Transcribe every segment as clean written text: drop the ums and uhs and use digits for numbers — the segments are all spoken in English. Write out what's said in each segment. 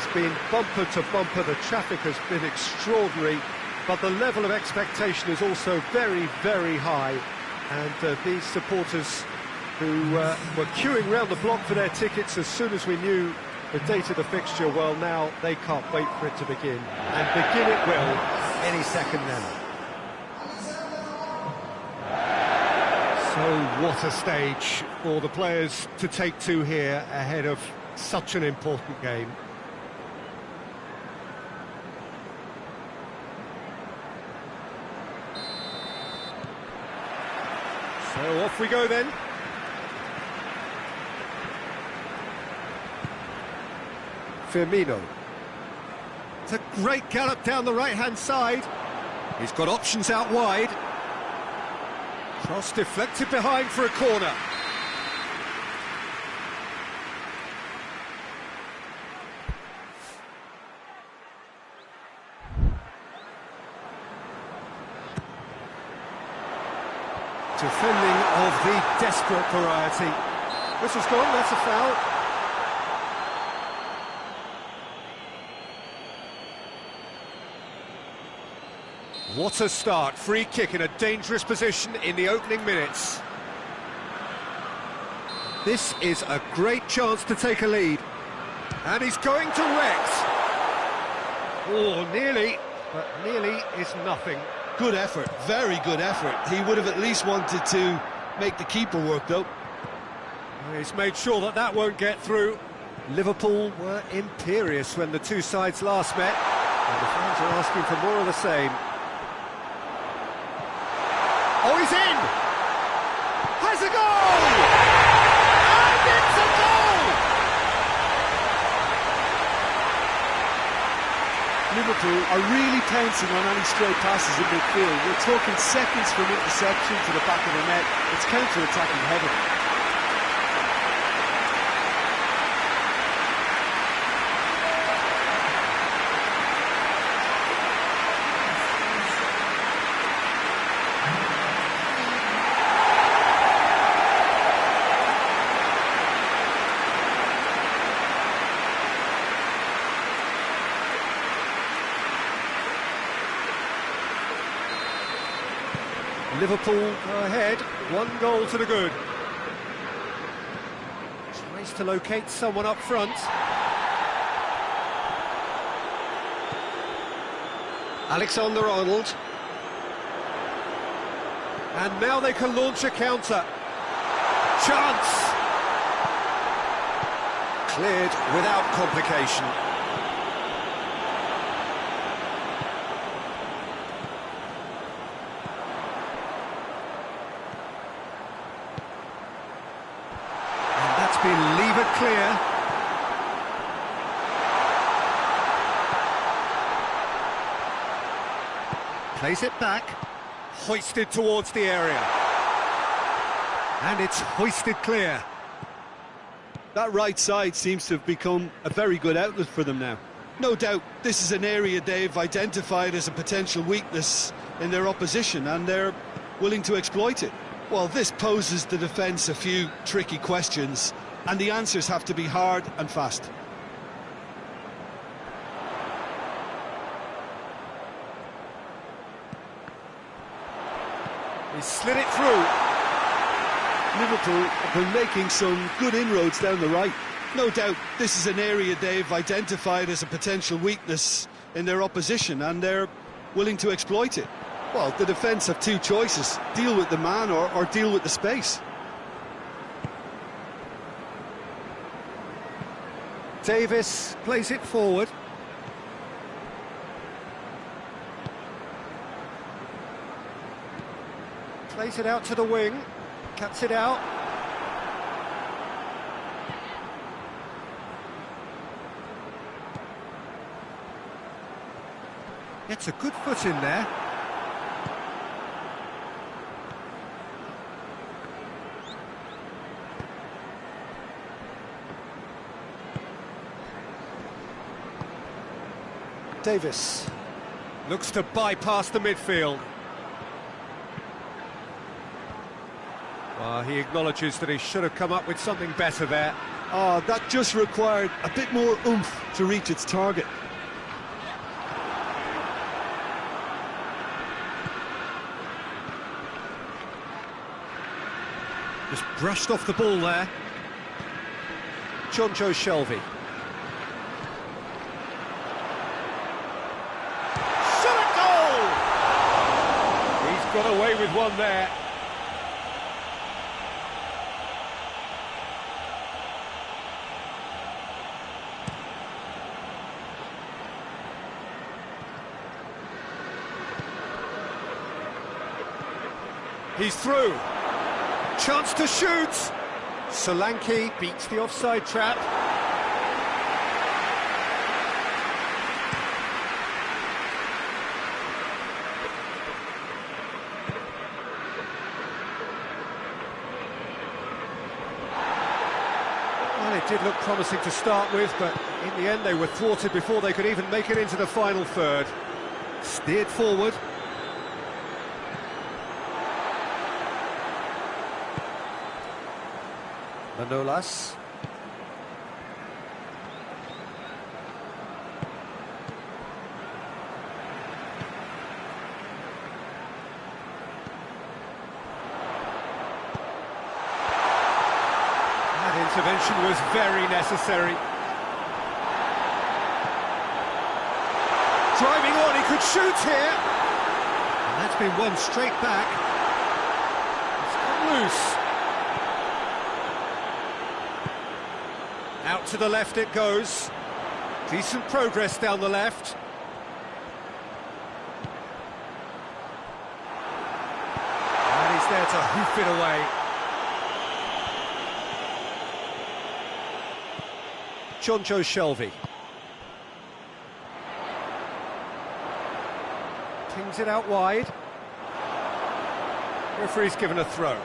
has been bumper to bumper, the traffic has been extraordinary, but the level of expectation is also very, very high. And these supporters who were queuing round the block for their tickets as soon as we knew the date of the fixture, well, now they can't wait for it to begin. And begin it will any second now. So what a stage for the players to take to here ahead of such an important game. So off we go then. Firmino. It's a great gallop down the right-hand side. He's got options out wide. Cross deflected behind for a corner. Defending of the desperate variety. Whistle's gone, that's a foul. What a start, free kick in a dangerous position in the opening minutes. This is a great chance to take a lead. And he's going direct. Oh, nearly, but nearly is nothing. Good effort, very good effort. He would have at least wanted to make the keeper work, though. He's made sure that that won't get through. Liverpool were imperious when the two sides last met, and the fans are asking for more of the same. Oh, he's in! Has a goal! And it's a goal! Liverpool are really pouncing on any stray passes in midfield. We're talking seconds from interception to the back of the net. It's counter-attacking heaven. Liverpool go ahead, 1 goal to the good. Tries to locate someone up front. Alexander-Arnold. And now they can launch a counter. Chance! Cleared without complication. Been levered clear. Plays it back. Hoisted towards the area. And it's hoisted clear. That right side seems to have become a very good outlet for them now. No doubt this is an area they've identified as a potential weakness in their opposition, and they're willing to exploit it. Well, this poses the defence a few tricky questions, and the answers have to be hard and fast. He slid it through. Liverpool have been making some good inroads down the right. No doubt this is an area they've identified as a potential weakness in their opposition, and they're willing to exploit it. Well, the defence have two choices: deal with the man or deal with the space. Davis plays it forward. Plays it out to the wing. Cuts it out. Gets a good foot in there. Davis looks to bypass the midfield. Well, he acknowledges that he should have come up with something better there. Oh, that just required a bit more oomph to reach its target. Just brushed off the ball there. Jonjo Shelvey. Shot at goal! He's got away with one there. He's through. Chance to shoot. Solanke beats the offside trap. Well, it did look promising to start with, but in the end they were thwarted before they could even make it into the final third. Steered forward. Manolas. That intervention was very necessary. Driving on, he could shoot here. And that's been won straight back. It's come loose. Out to the left it goes. Decent progress down the left. And he's there to hoof it away. Jonjo Shelvey. Pings it out wide. Referee's given a throw.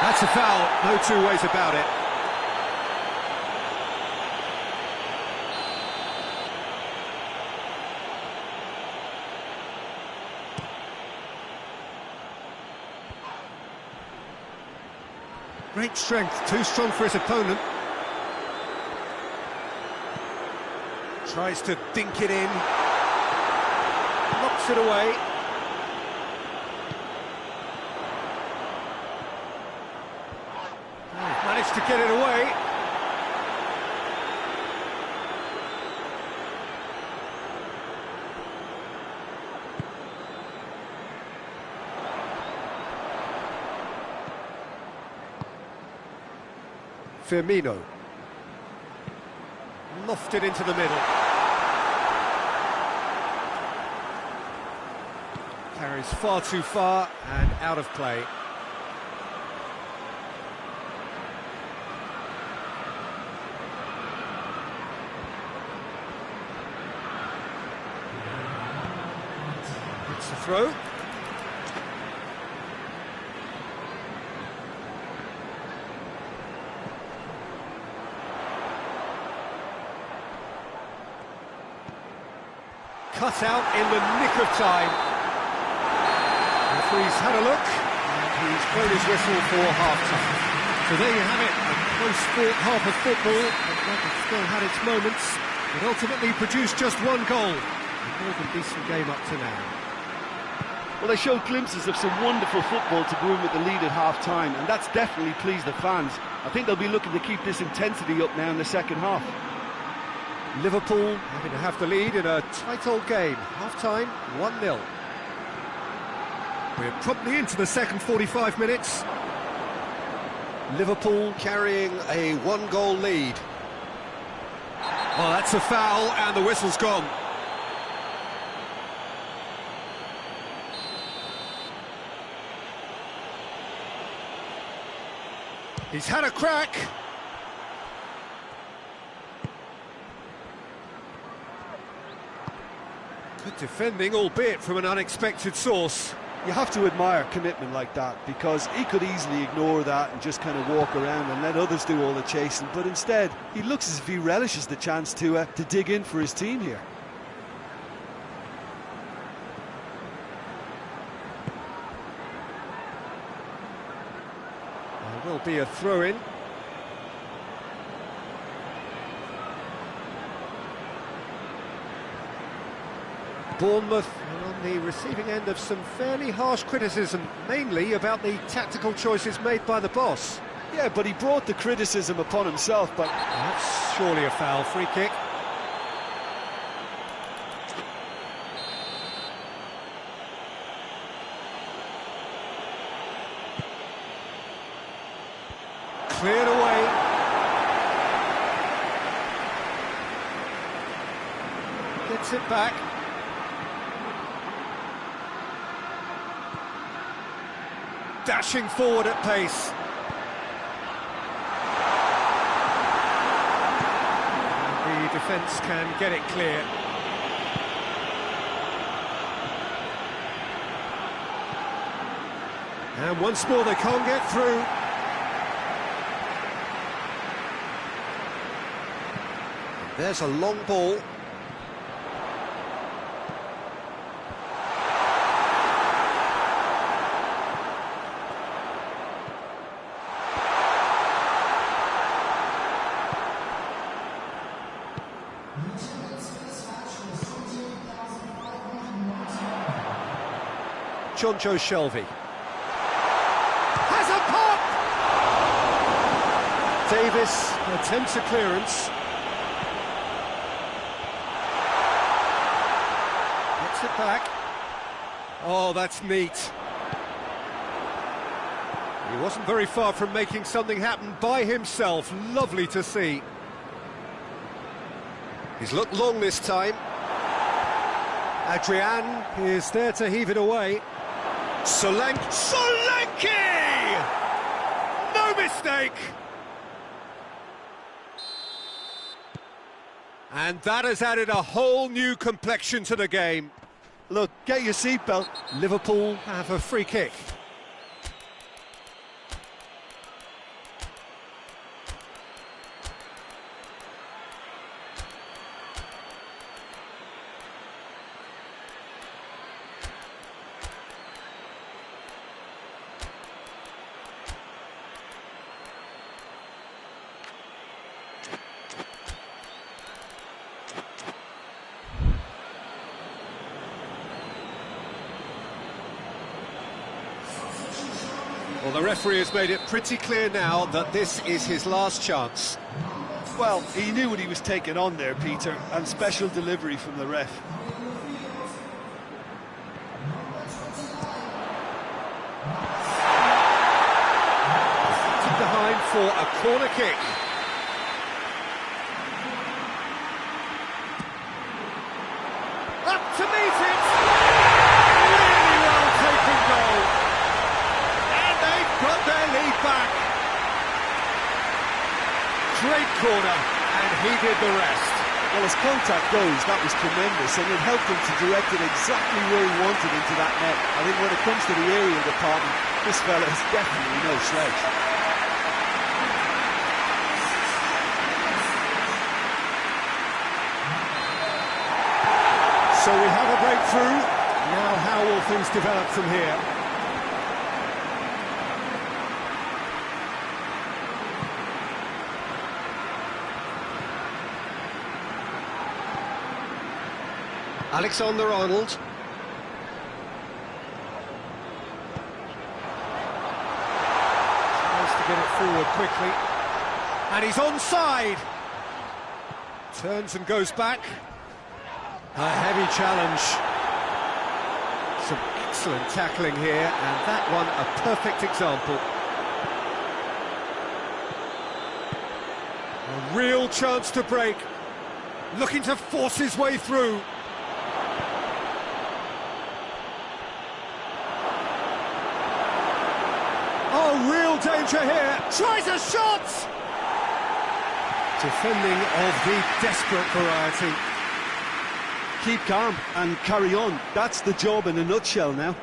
That's a foul, no two ways about it. Great strength, too strong for his opponent. Tries to dink it in. Knocks it away. Managed to get it away. Firmino. Lofted into the middle. Carries far too far and out of play. It's a throw. Cut out in the nick of time. Referee's had a look, and he's blown his whistle for half-time. So there you have it, a close-fought half of football, but one that still had its moments. It ultimately produced just one goal. A more than decent game up to now. Well, they showed glimpses of some wonderful football to go in with the lead at half-time, and that's definitely pleased the fans. I think they'll be looking to keep this intensity up now in the second half. Liverpool having to have the lead in a tight old game. Half-time, 1-0. We're promptly into the second 45 minutes. Liverpool carrying a one-goal lead. Well, that's a foul, and the whistle's gone. He's had a crack. Good defending, albeit from an unexpected source. You have to admire commitment like that, because he could easily ignore that and just kind of walk around and let others do all the chasing, but instead he looks as if he relishes the chance to dig in for his team here. be a throw-in. Bournemouth are on the receiving end of some fairly harsh criticism, mainly about the tactical choices made by the boss. Yeah, but he brought the criticism upon himself, but... That's surely a foul. Free kick. Cleared away. Gets it back. Dashing forward at pace. The defence can get it clear. And once more they can't get through. There's a long ball. Jonjo Shelvey has a pop! Davis attempts a clearance. Gets it back. Oh, that's neat. He wasn't very far from making something happen by himself. Lovely to see. He's looked long this time. ag3n is there to heave it away. Solanke! No mistake! And that has added a whole new complexion to the game. Look, get your seatbelt. Liverpool have a free kick. Well, the referee has made it pretty clear now that this is his last chance. Well, he knew what he was taking on there, Peter, and special delivery from the ref. Behind for a corner kick. Up to meet it! Really well taken goal. And they've got their lead back. Great corner, and he did the rest. Well, as contact goes, that was tremendous, and it helped him to direct it exactly where he wanted into that net. I think when it comes to the aerial department, this fella is definitely no slouch. So we have a breakthrough. Now how will things develop from here? Alexander-Arnold. Tries to get it forward quickly. And he's onside. Turns and goes back. A heavy challenge. Some excellent tackling here, and that one a perfect example. A real chance to break. Looking to force his way through. Oh, real danger here. Tries a shot! Defending of the desperate variety. Keep calm and carry on. That's the job in a nutshell now.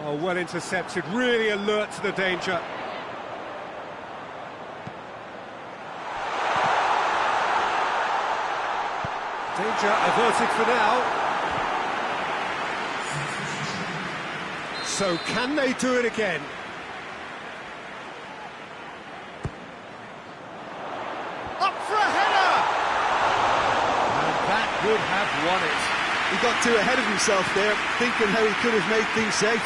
Oh, well intercepted, really alert to the danger. Danger averted for now. So can they do it again? Up for a header! And that would have won it. He got too ahead of himself there, thinking how he could have made things safe.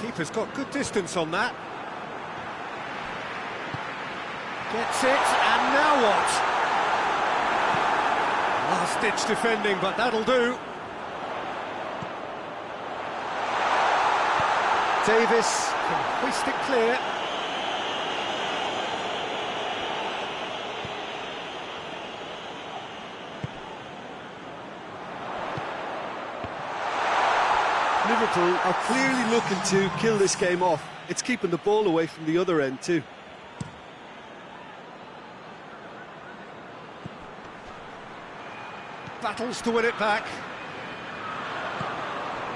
Keeper's got good distance on that. Gets it, and now what? Last-ditch defending, but that'll do. Davis can hoist it clear. Liverpool are clearly looking to kill this game off. It's keeping the ball away from the other end too. Battles to win it back.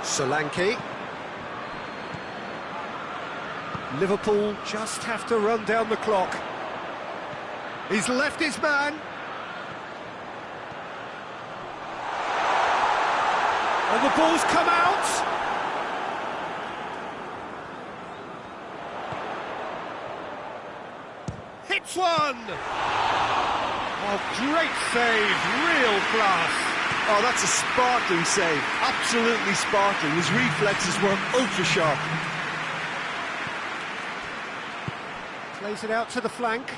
Solanke. Liverpool just have to run down the clock. He's left his man. And the ball's come out. Hits one. Oh, great save, real class. Oh, that's a sparkling save, absolutely sparkling. His reflexes were ultra sharp. Plays it out to the flank.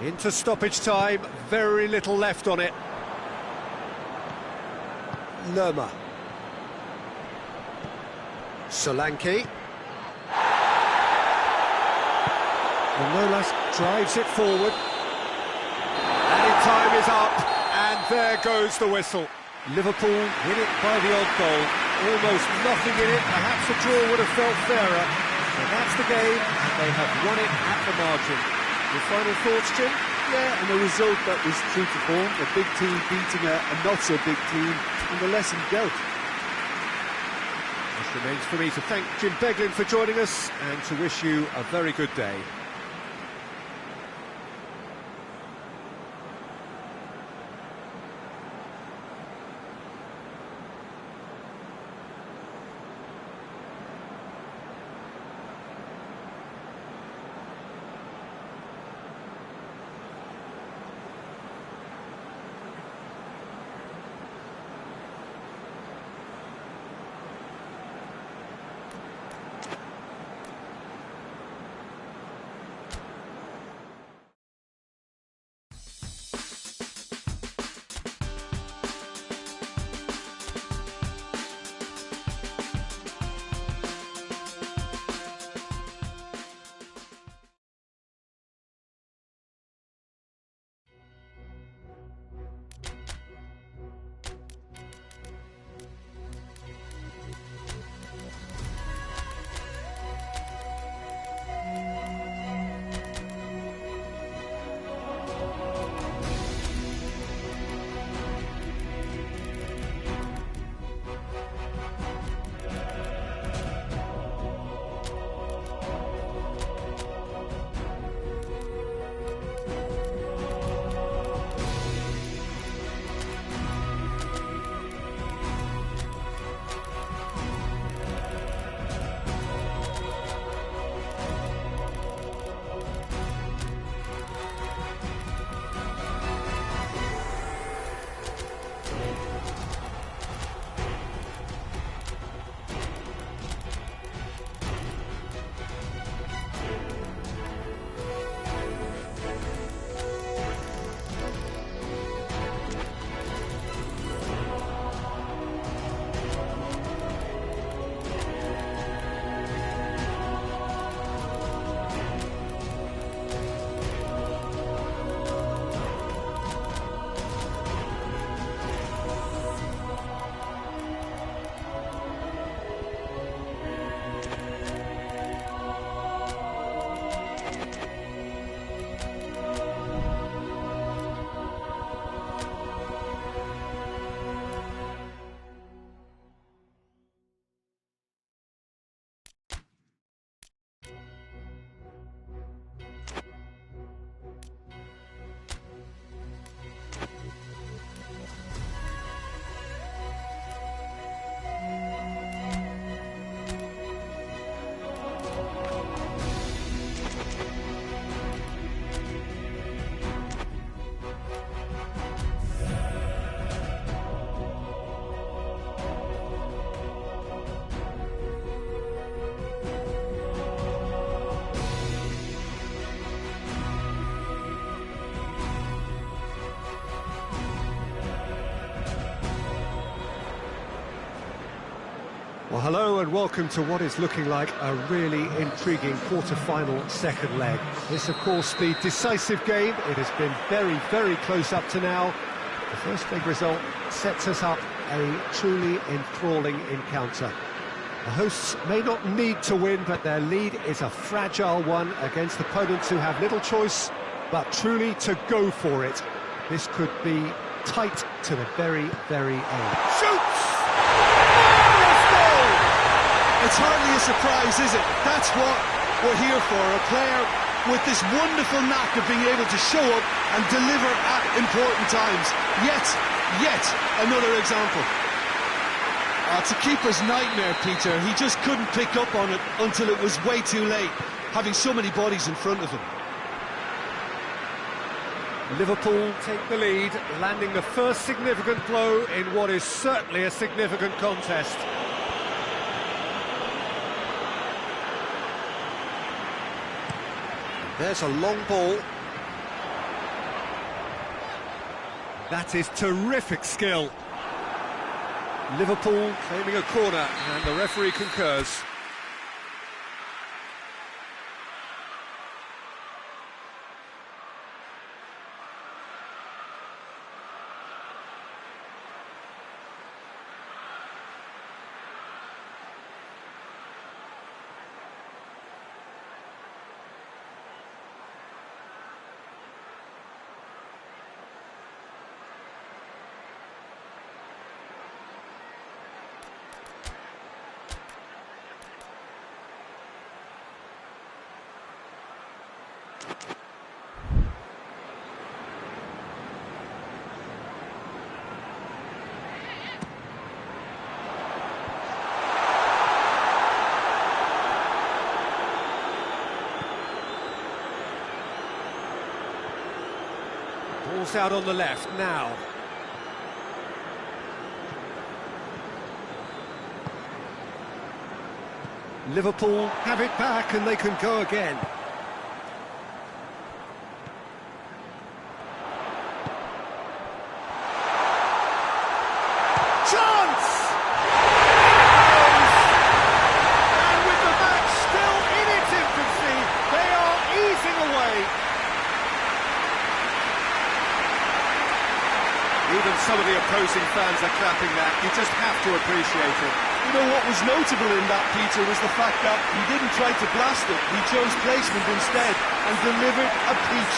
Into stoppage time, very little left on it. Lerma. Solanke. Manolas drives it forward. And time is up, and there goes the whistle. Liverpool win it by the odd goal. Almost nothing in it, perhaps a draw would have felt fairer. But that's the game, and they have won it at the margin. Your final thoughts, Jim? Yeah, and a result that was true to form. A big team beating a not-so-big team, and the lesson dealt. Just remains for me to thank Jim Beglin for joining us, and to wish you a very good day. Well, hello and welcome to what is looking like a really intriguing quarter-final second leg. It's, of course, the decisive game. It has been very, very close up to now. The first leg result sets us up a truly enthralling encounter. The hosts may not need to win, but their lead is a fragile one against opponents who have little choice, but truly to go for it. This could be tight to the very, very end. Shoots! It's hardly a surprise, is it? That's what we're here for, a player with this wonderful knack of being able to show up and deliver at important times. Yet another example. It's a keeper's nightmare, Peter. He just couldn't pick up on it until it was way too late, having so many bodies in front of him. Liverpool take the lead, landing the first significant blow in what is certainly a significant contest. There's a long ball. That is terrific skill. Liverpool claiming a corner, and the referee concurs. Ball's out on the left now. Liverpool have it back and they can go again. Chance! And with the match still in its infancy, they are easing away. Even some of the opposing fans are clapping that. You just have to appreciate it. You know, what was notable in that, Peter, was the fact that he didn't try to blast it. He chose placement instead and delivered a peach.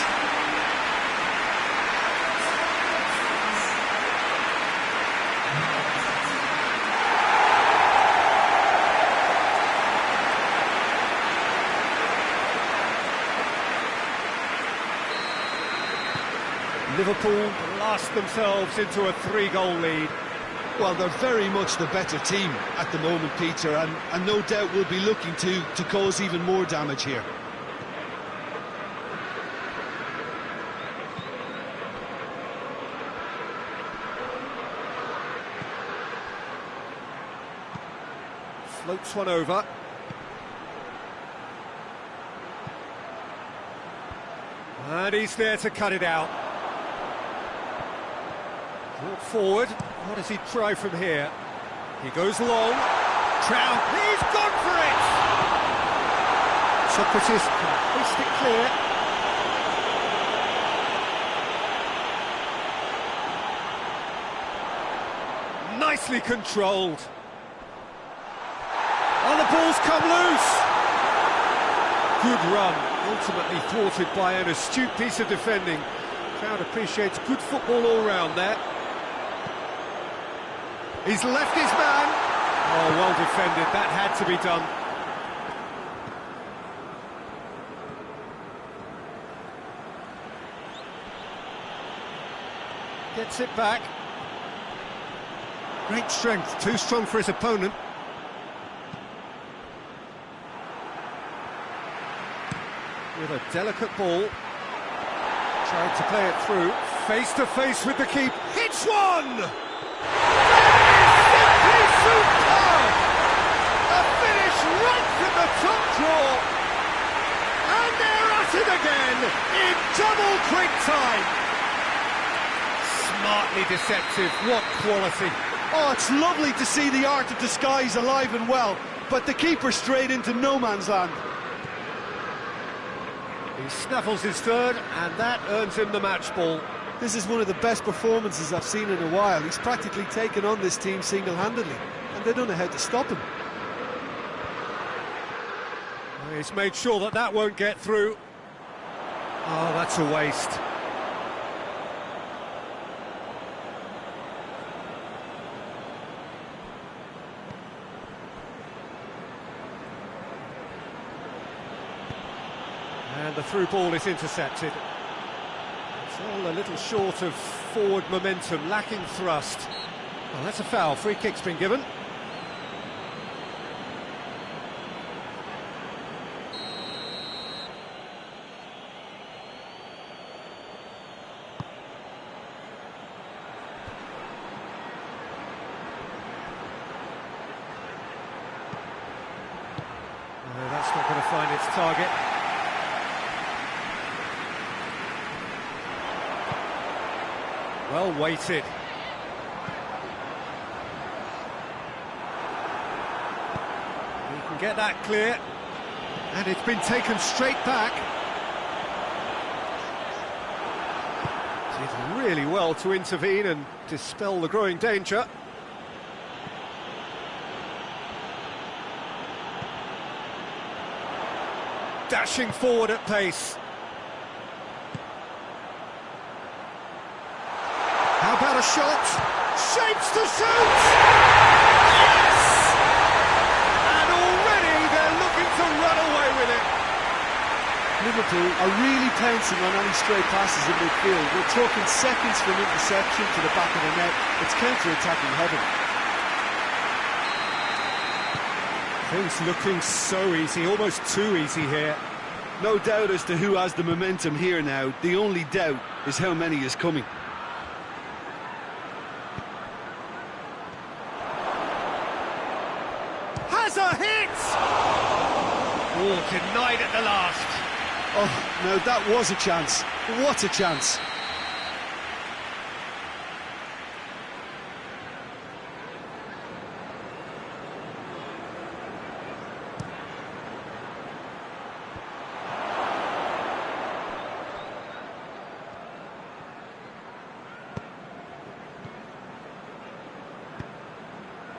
Liverpool blast themselves into a 3-goal lead. Well, they're very much the better team at the moment, Peter, and no doubt will be looking to cause even more damage here. Floats one over. And he's there to cut it out. Brought forward. What does he try from here? He goes long. Trout, he's gone for it! Socrates can hoist it clear. Nicely controlled. And the ball's come loose. Good run, ultimately thwarted by an astute piece of defending. Crowd appreciates good football all round there. He's left his man. Oh, well defended. That had to be done. Gets it back. Great strength. Too strong for his opponent. With a delicate ball. Tried to play it through. Face to face with the keeper. Hits one! Superb! A finish right from the top draw, and they're at it again in double quick time. Smartly deceptive, what quality. Oh, it's lovely to see the art of disguise alive and well, but the keeper straight into no man's land. He snaffles his third, and that earns him the match ball. This is one of the best performances I've seen in a while. He's practically taken on this team single-handedly, and they don't know how to stop him. He's made sure that that won't get through. Oh, that's a waste. And the through ball is intercepted. It's all a little short of forward momentum, lacking thrust. Well, that's a foul. Free kick's been given. No, that's not going to find its target. Well weighted. He can get that clear. And it's been taken straight back. Did really well to intervene and dispel the growing danger. Dashing forward at pace. How about a shot? Shapes to shoot! Yes! And already they're looking to run away with it. Liverpool are really pouncing on any stray passes in midfield. We're talking seconds from interception to the back of the net. It's counter-attacking heaven. Things looking so easy, almost too easy here. No doubt as to who has the momentum here now. The only doubt is how many is coming. Has a hit! Oh, denied at the last. Oh, no, that was a chance. What a chance.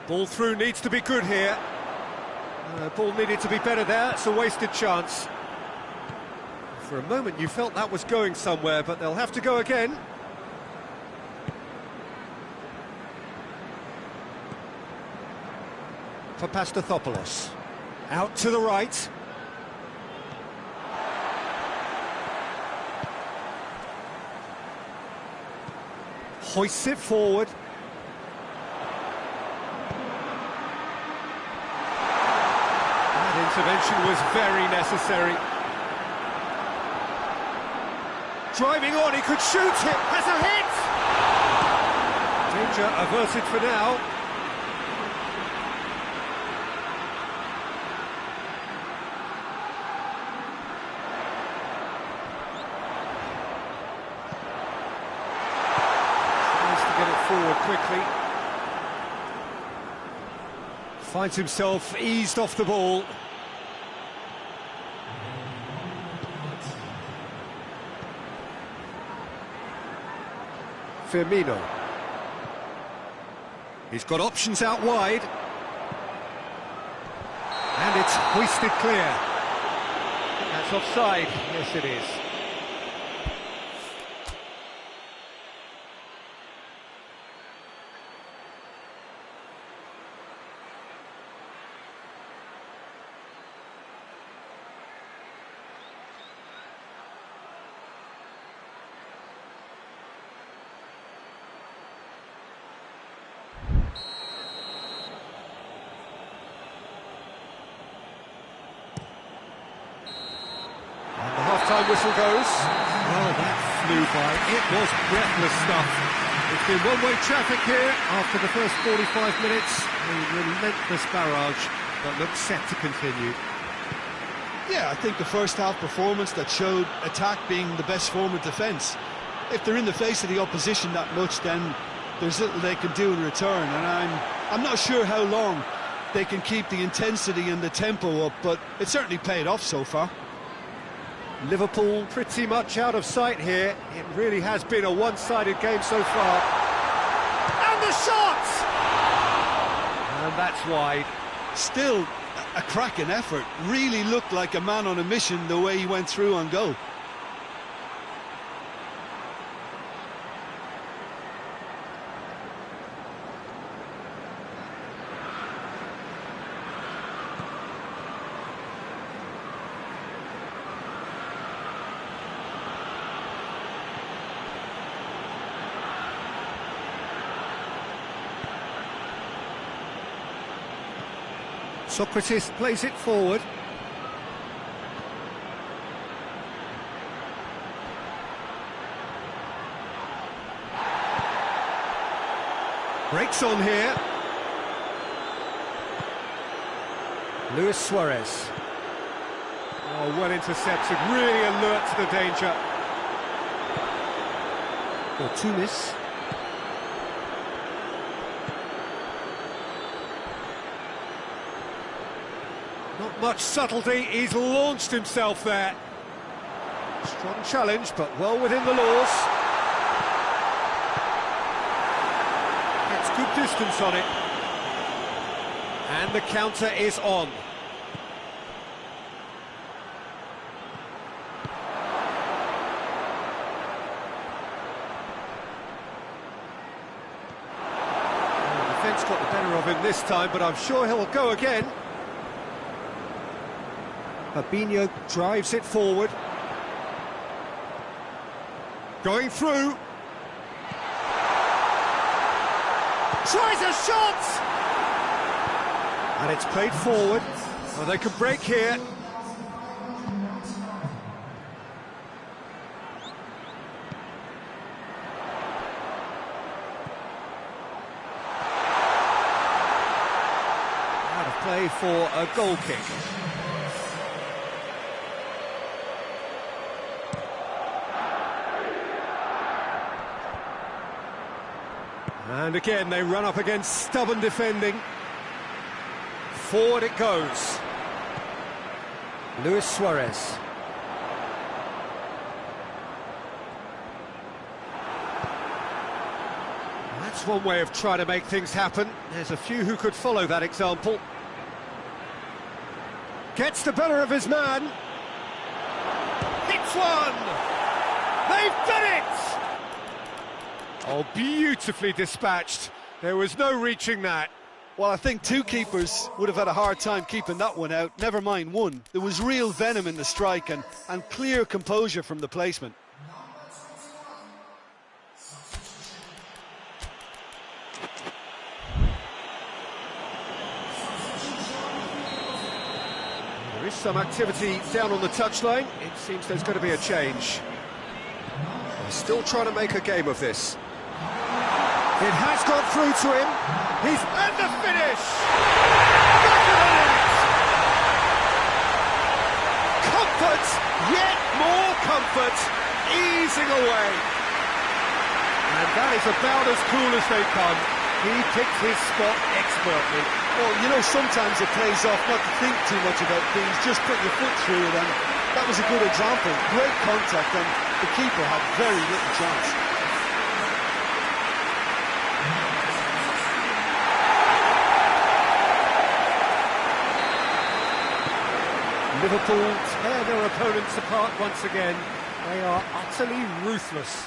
Ball through needs to be good here. Ball needed to be better there. It's a wasted chance. For a moment you felt that was going somewhere, but they'll have to go again. For Pastathopoulos. Out to the right. Hoists it forward. Intervention was very necessary. Driving on, he could shoot it, has a hit! Danger averted for now. Tries to get it forward quickly. Finds himself eased off the ball. Firmino. He's got options out wide. And it's hoisted clear. That's offside. Yes, it is. Half-time whistle goes. Well, that flew by. It was breathless stuff. It's been one-way traffic here after the first 45 minutes. A relentless barrage that looks set to continue. Yeah, I think the first half performance that showed attack being the best form of defence. If they're in the face of the opposition that much, then there's little they can do in return, and I'm not sure how long they can keep the intensity and the tempo up, but it certainly paid off so far. Liverpool pretty much out of sight here. It really has been a one-sided game so far. And the shot! And that's wide. Still a cracking effort. Really looked like a man on a mission the way he went through on goal. Socrates plays it forward. Breaks on here. Luis Suarez. Oh, well intercepted, really alert to the danger. Tunis. Not much subtlety, he's launched himself there. Strong challenge, but well within the laws. Gets good distance on it. And the counter is on. The defence got the better of him this time, but I'm sure he'll go again. Fabinho drives it forward. Going through. Tries a shot! And it's played forward. Well, they can break here. Out of play for a goal kick. And again, they run up against stubborn defending. Forward it goes. Luis Suarez. That's one way of trying to make things happen. There's a few who could follow that example. Gets the better of his man. Hits one! They've done it! Oh, beautifully dispatched. There was no reaching that. Well, I think two keepers would have had a hard time keeping that one out, never mind one. There was real venom in the strike and clear composure from the placement. There is some activity down on the touchline. It seems there's going to be a change. They're still trying to make a game of this. It has gone through to him. He's and the finish! Back of the net! Comfort, yet more comfort, easing away. And that is about as cool as they come. He picked his spot expertly. Well, you know, sometimes it pays off not to think too much about things, just put your foot through it, and that was a good example. Great contact, and the keeper had very little chance. Liverpool tear their opponents apart once again. They are utterly ruthless.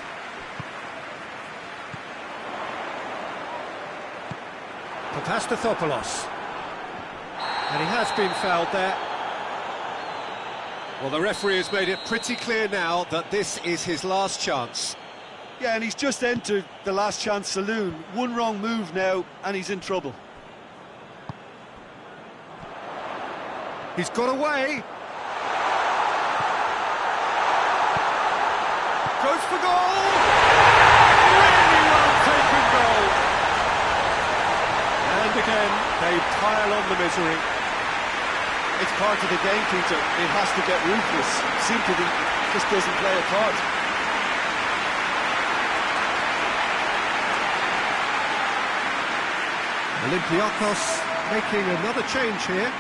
Papastathopoulos. And he has been fouled there. Well, the referee has made it pretty clear now that this is his last chance. Yeah, and he's just entered the last chance saloon. One wrong move now, and he's in trouble. He's got away. Goes for goal. Really well taken goal. And again, they pile on the misery. It's part of the game, Peter. It has to get ruthless. Sympathy just doesn't play a part. Olympiacos making another change here.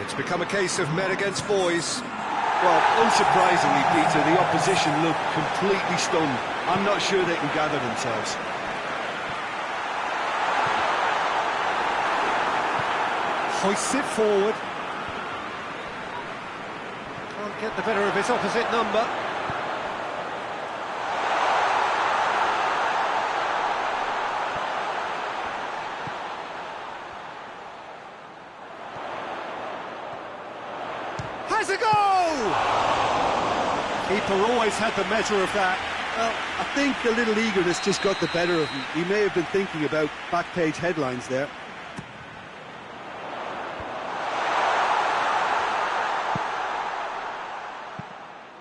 It's become a case of men against boys. Well, unsurprisingly, Peter, the opposition look completely stunned. I'm not sure they can gather themselves. Hoists it forward. Can't get the better of his opposite number. Has a goal! Keeper always had the measure of that. Well, I think a little eagerness just got the better of him. He may have been thinking about back-page headlines there.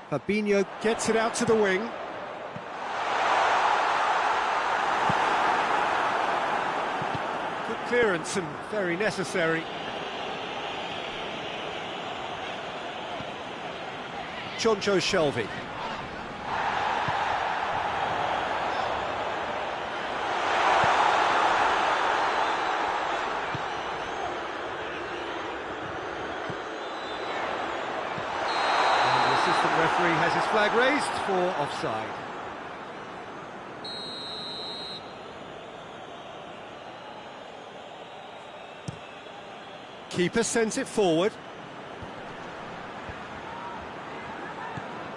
Fabinho gets it out to the wing. Good clearance and very necessary. Jonjo Shelvey. The referee has his flag raised for offside. Keeper sends it forward.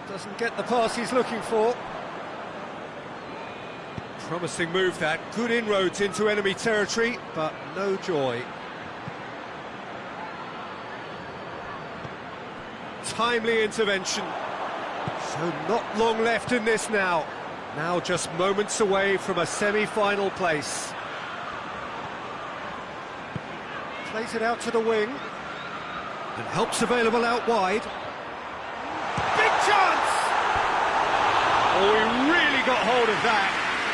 Doesn't get the pass he's looking for. Promising move that. Good inroads into enemy territory, but no joy. Timely intervention. So not long left in this now. Now just moments away from a semi-final place. Plays it out to the wing. And help's available out wide. Big chance! Oh, he really got hold of that.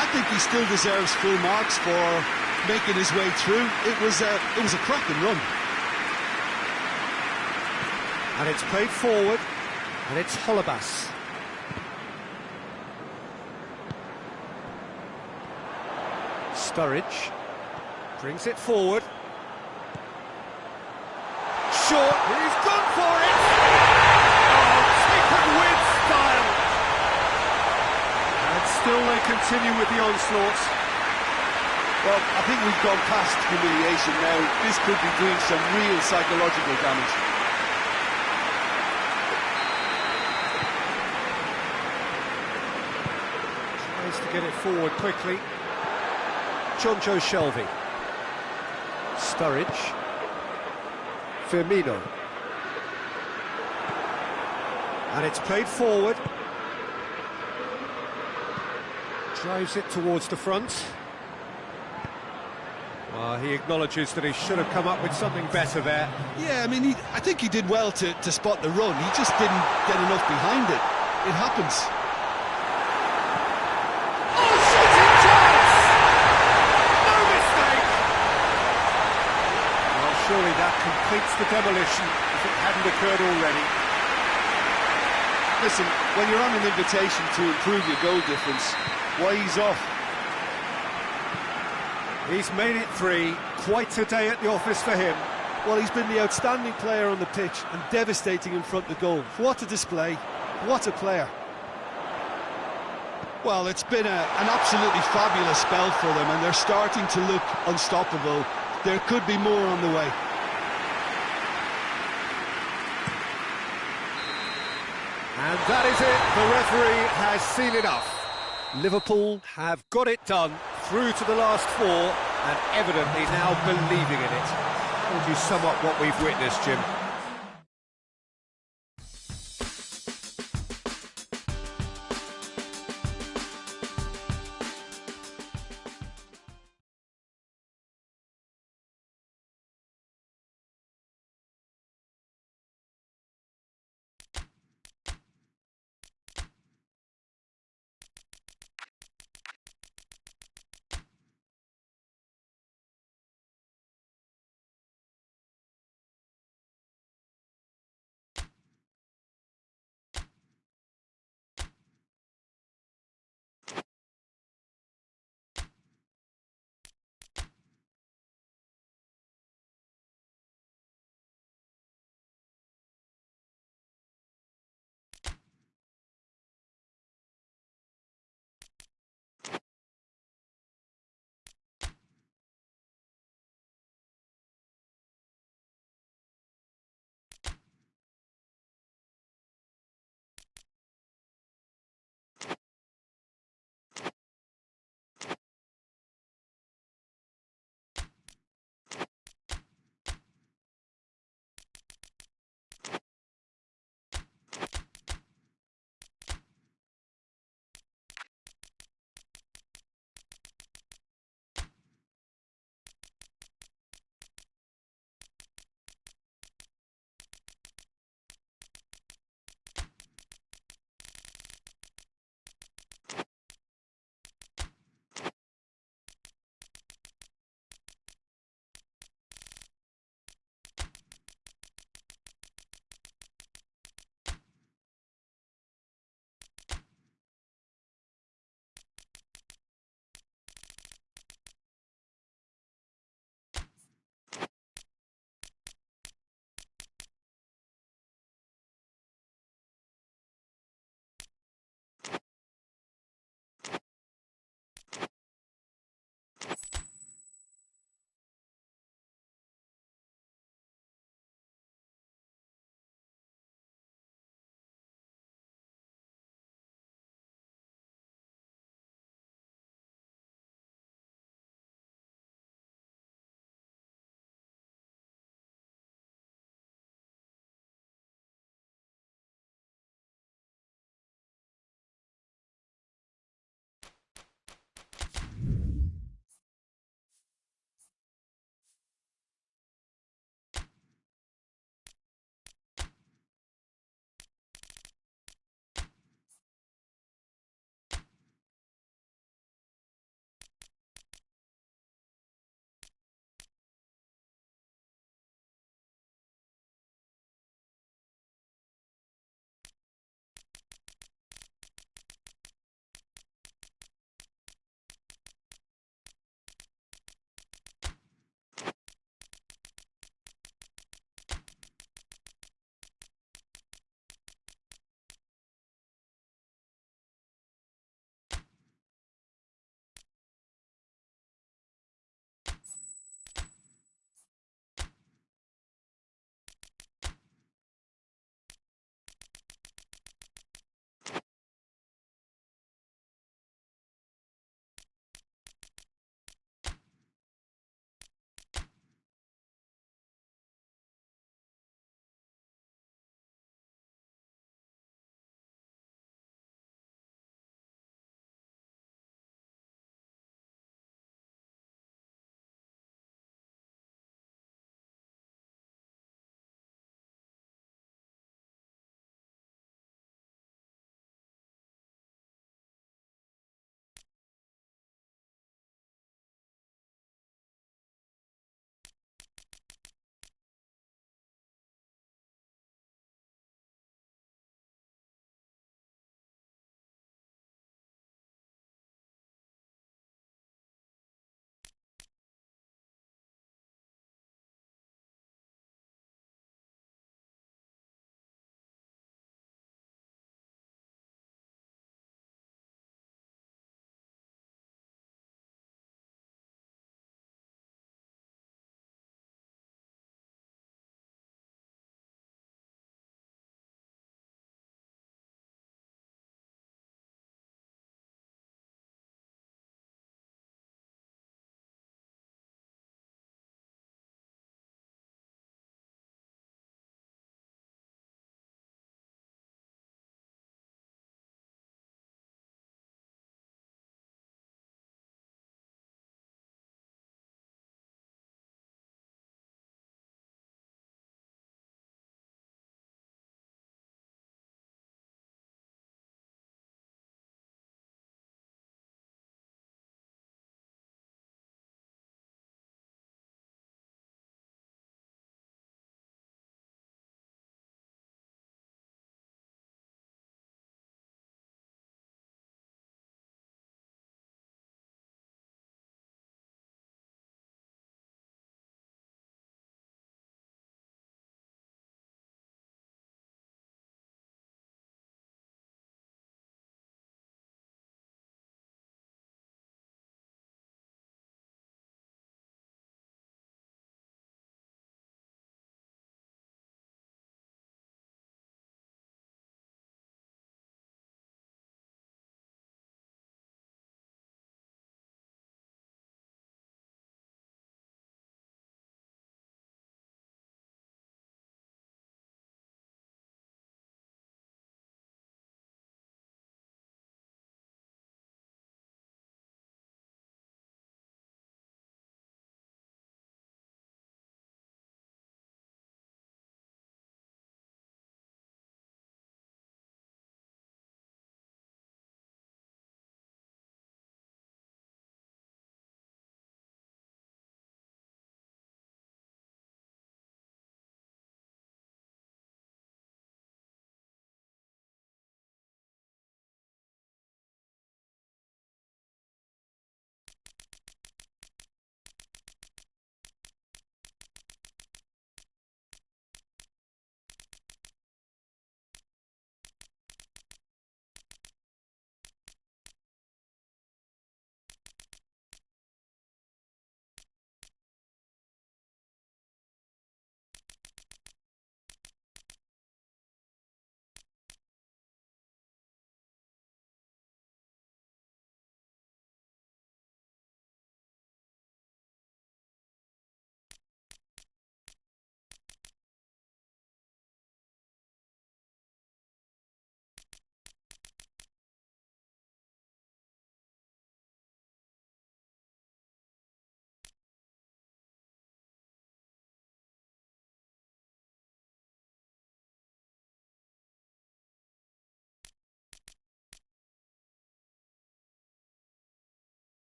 I think he still deserves full marks for making his way through. It was a cracking run. And it's played forward, and it's Holebas. Sturridge brings it forward. Short, he's gone for it! Oh, taken with style! And still they continue with the onslaughts. Well, I think we've gone past humiliation now. This could be doing some real psychological damage. To get it forward quickly. Jonjo Shelvey. Sturridge. Firmino. And it's played forward. Drives it towards the front. He acknowledges that he should have come up with something better there. Yeah, I mean, I think he did well to spot the run. He just didn't get enough behind it. It happens. Surely that completes the demolition if it hadn't occurred already. Listen, when you're on an invitation to improve your goal difference, why ease off? He's made it 3. Quite a day at the office for him. Well, he's been the outstanding player on the pitch and devastating in front of the goal. What a display. What a player. Well, it's been an absolutely fabulous spell for them, and they're starting to look unstoppable. There could be more on the way. And that is it. The referee has seen enough. Liverpool have got it done through to the last 4 and evidently now believing in it. How would you sum up what we've witnessed, Jim?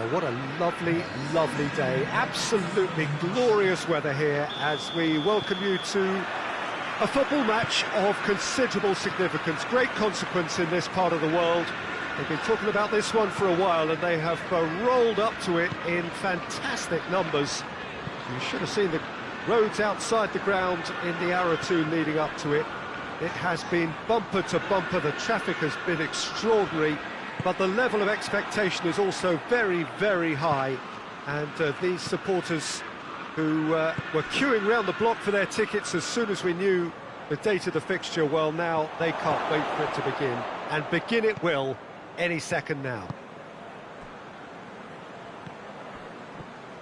Well, what a lovely, lovely day. Absolutely glorious weather here as we welcome you to a football match of considerable significance, great consequence in this part of the world. They've been talking about this one for a while and they have rolled up to it in fantastic numbers. You should have seen the roads outside the ground in the hour or two leading up to it. It has been bumper to bumper, the traffic has been extraordinary, but the level of expectation is also very, very high. And these supporters who were queuing round the block for their tickets as soon as we knew the date of the fixture, well, now they can't wait for it to begin. And begin it will any second now.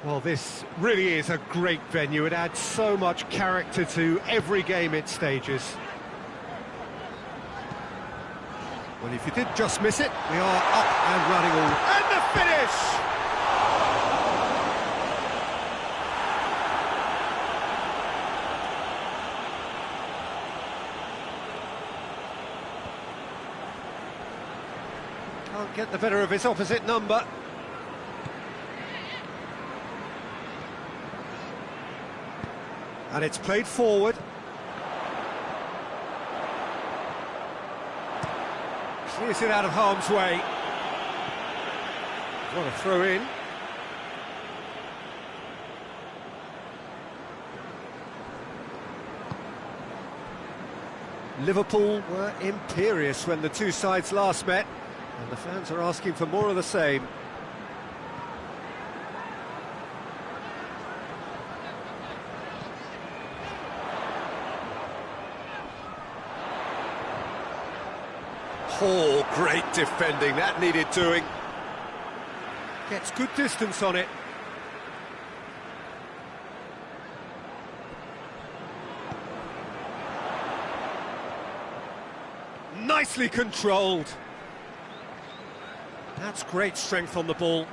Well, this really is a great venue. It adds so much character to every game it stages. Well, if you did just miss it, we are up and running all. And the finish! Can't get the better of his opposite number. And it's played forward. Clears it out of harm's way. What a throw in. Liverpool were imperious when the two sides last met, and the fans are asking for more of the same. Oh, great defending, that needed doing. Gets good distance on it. Nicely controlled. That's great strength on the ball.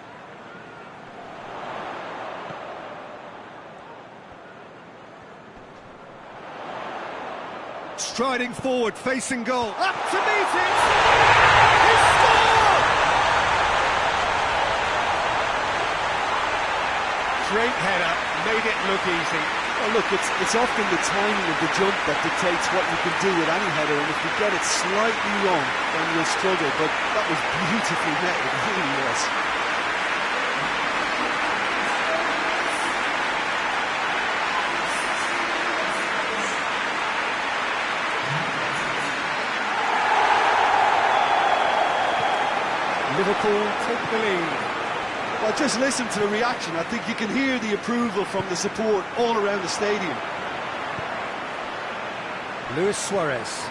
Striding forward, facing goal. Up to meet it! He scored! Great header, made it look easy. Well, look, it's often the timing of the jump that dictates what you can do with any header, and if you get it slightly wrong, then you'll struggle, but that was beautifully met, it really was. Liverpool take the lead. Well, just listen to the reaction. I think you can hear the approval from the support all around the stadium. Luis Suarez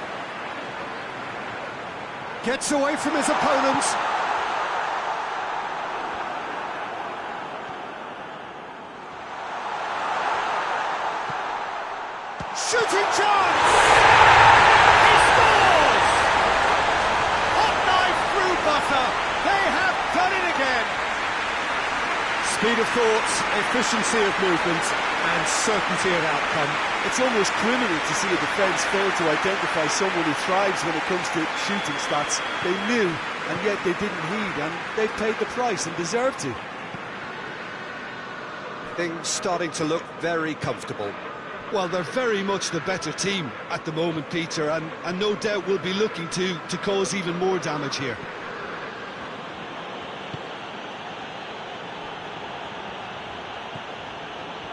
gets away from his opponents. Shooting chance! He scores! Hot knife through butter. They have done it again. Speed of thought, efficiency of movement, and certainty of outcome. It's almost criminal to see a defence fail to identify someone who thrives when it comes to shooting stats. They knew, and yet they didn't heed, and they've paid the price and deserve to. Things starting to look very comfortable. Well, they're very much the better team at the moment, Peter, and no doubt will be looking to cause even more damage here.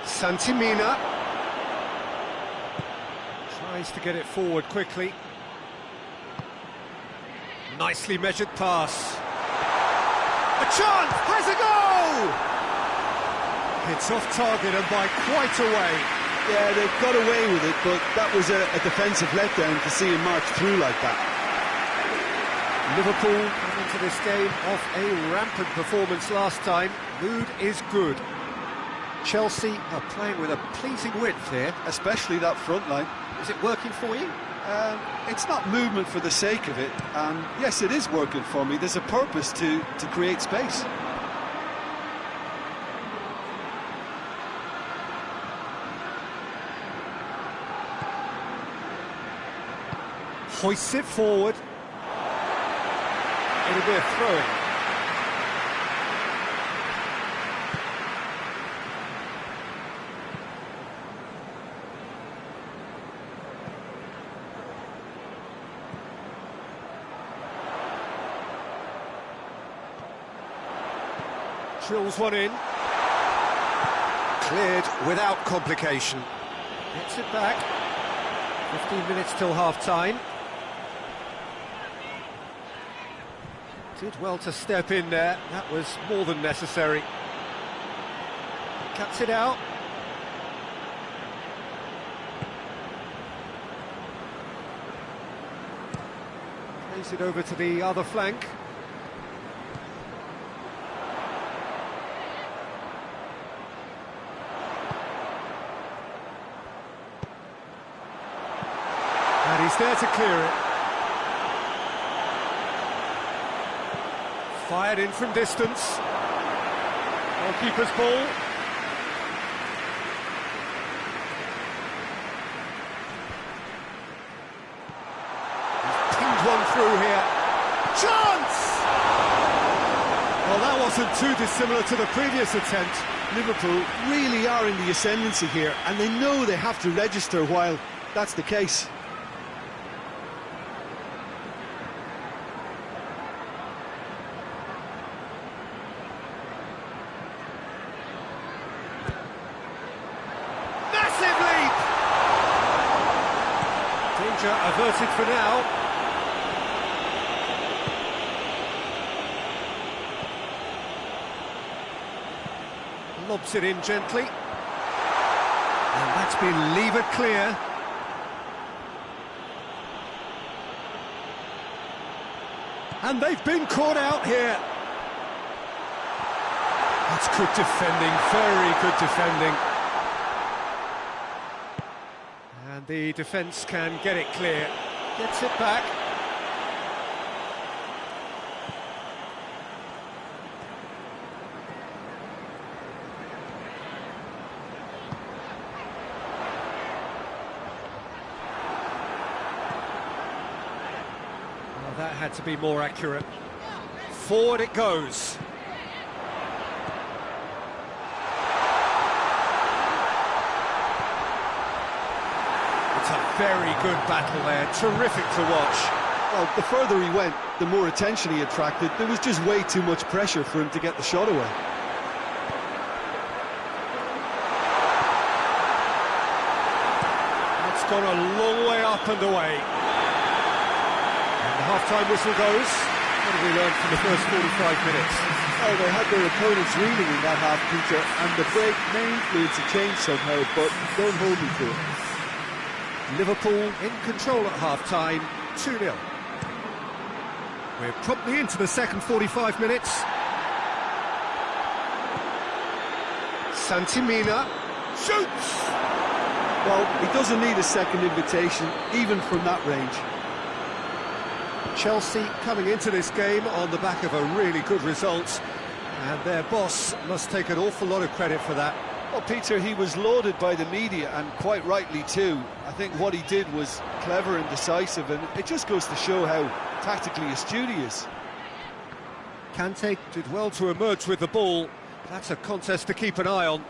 Santimina tries to get it forward quickly. Nicely measured pass. A chance! Has a goal! It's off target and by quite a way. Yeah, they've got away with it, but that was a defensive letdown to see him march through like that. Liverpool come into this game off a rampant performance last time. Mood is good. Chelsea are playing with a pleasing width here. Especially that front line. Is it working for you? It's not movement for the sake of it, and yes, it is working for me. There's a purpose to create space. Hoists it forward. It'll be a throw-in. Drills one in. Cleared without complication. Gets it back. 15 minutes till half-time. Did well to step in there. That was more than necessary. Cuts it out. Plays it over to the other flank. And he's there to clear it. Fired in from distance. Goalkeeper's ball. He's pinged one through here. Chance! Well, that wasn't too dissimilar to the previous attempt. Liverpool really are in the ascendancy here, and they know they have to register while that's the case. Danger averted for now. Lobs it in gently. And that's been levered clear. And they've been caught out here. That's good defending, very good defending. And the defence can get it clear. Gets it back. Well, that had to be more accurate. Forward it goes. Very good battle there, terrific to watch. Well, the further he went, the more attention he attracted. There was just way too much pressure for him to get the shot away. It's gone a long way up and away. And the half-time whistle goes. What have we learned from the first 45 minutes? Oh, they had their opponents reeling in that half, Peter, and the break may influence a change somehow, but don't hold me to it. Liverpool in control at half-time, 2-0. We're promptly into the second 45 minutes. Santimina shoots! Well, he doesn't need a second invitation, even from that range. Chelsea coming into this game on the back of a really good result, and their boss must take an awful lot of credit for that. Well, Peter, he was lauded by the media, and quite rightly too. I think what he did was clever and decisive, and it just goes to show how tactically astute he is. Kante did well to emerge with the ball. That's a contest to keep an eye on.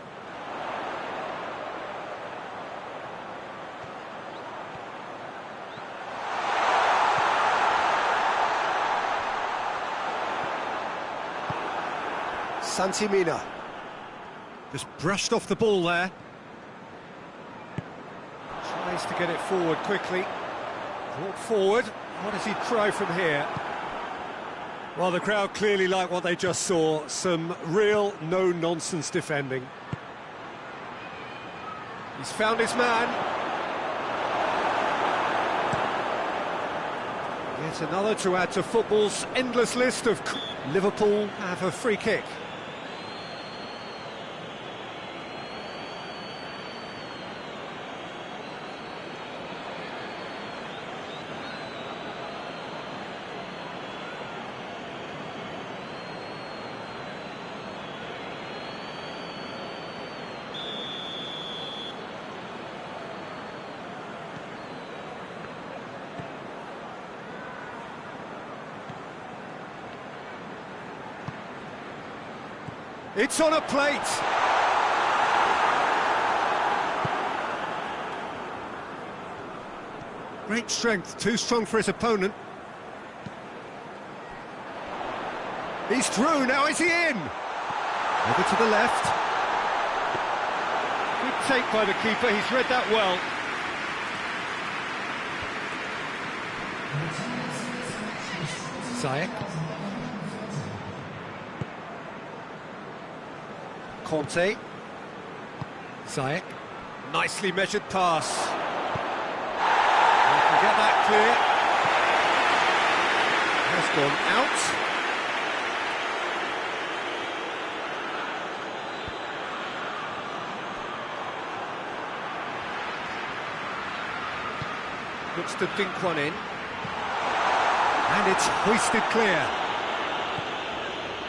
Santimina. Just brushed off the ball there. Tries to get it forward quickly. Brought forward. What does he try from here? Well, the crowd clearly like what they just saw. Some real no-nonsense defending. He's found his man. Yet another to add to football's endless list of... Liverpool have a free kick. It's on a plate. Great strength, too strong for his opponent. He's through, now is he in? Over to the left. Good take by the keeper, he's read that well. Ziyech. Conte. Ziyech. Nicely measured pass. We can get that clear. Has gone out. Looks to dink one in. And it's hoisted clear.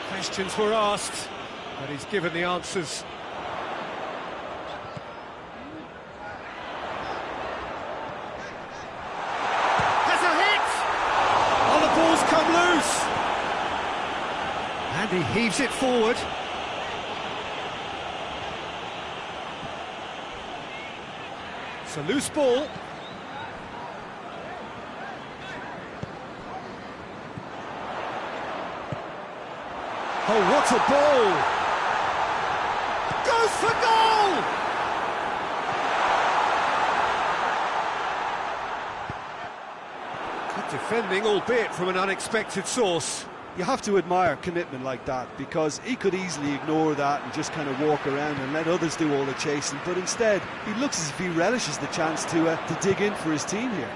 Questions were asked, but he's given the answers. Has a hit! Oh, the ball's come loose! And he heaves it forward. It's a loose ball. Oh, what a ball! Goes for goal! Good defending, albeit from an unexpected source. You have to admire commitment like that, because he could easily ignore that and just kind of walk around and let others do all the chasing, but instead he looks as if he relishes the chance to dig in for his team here.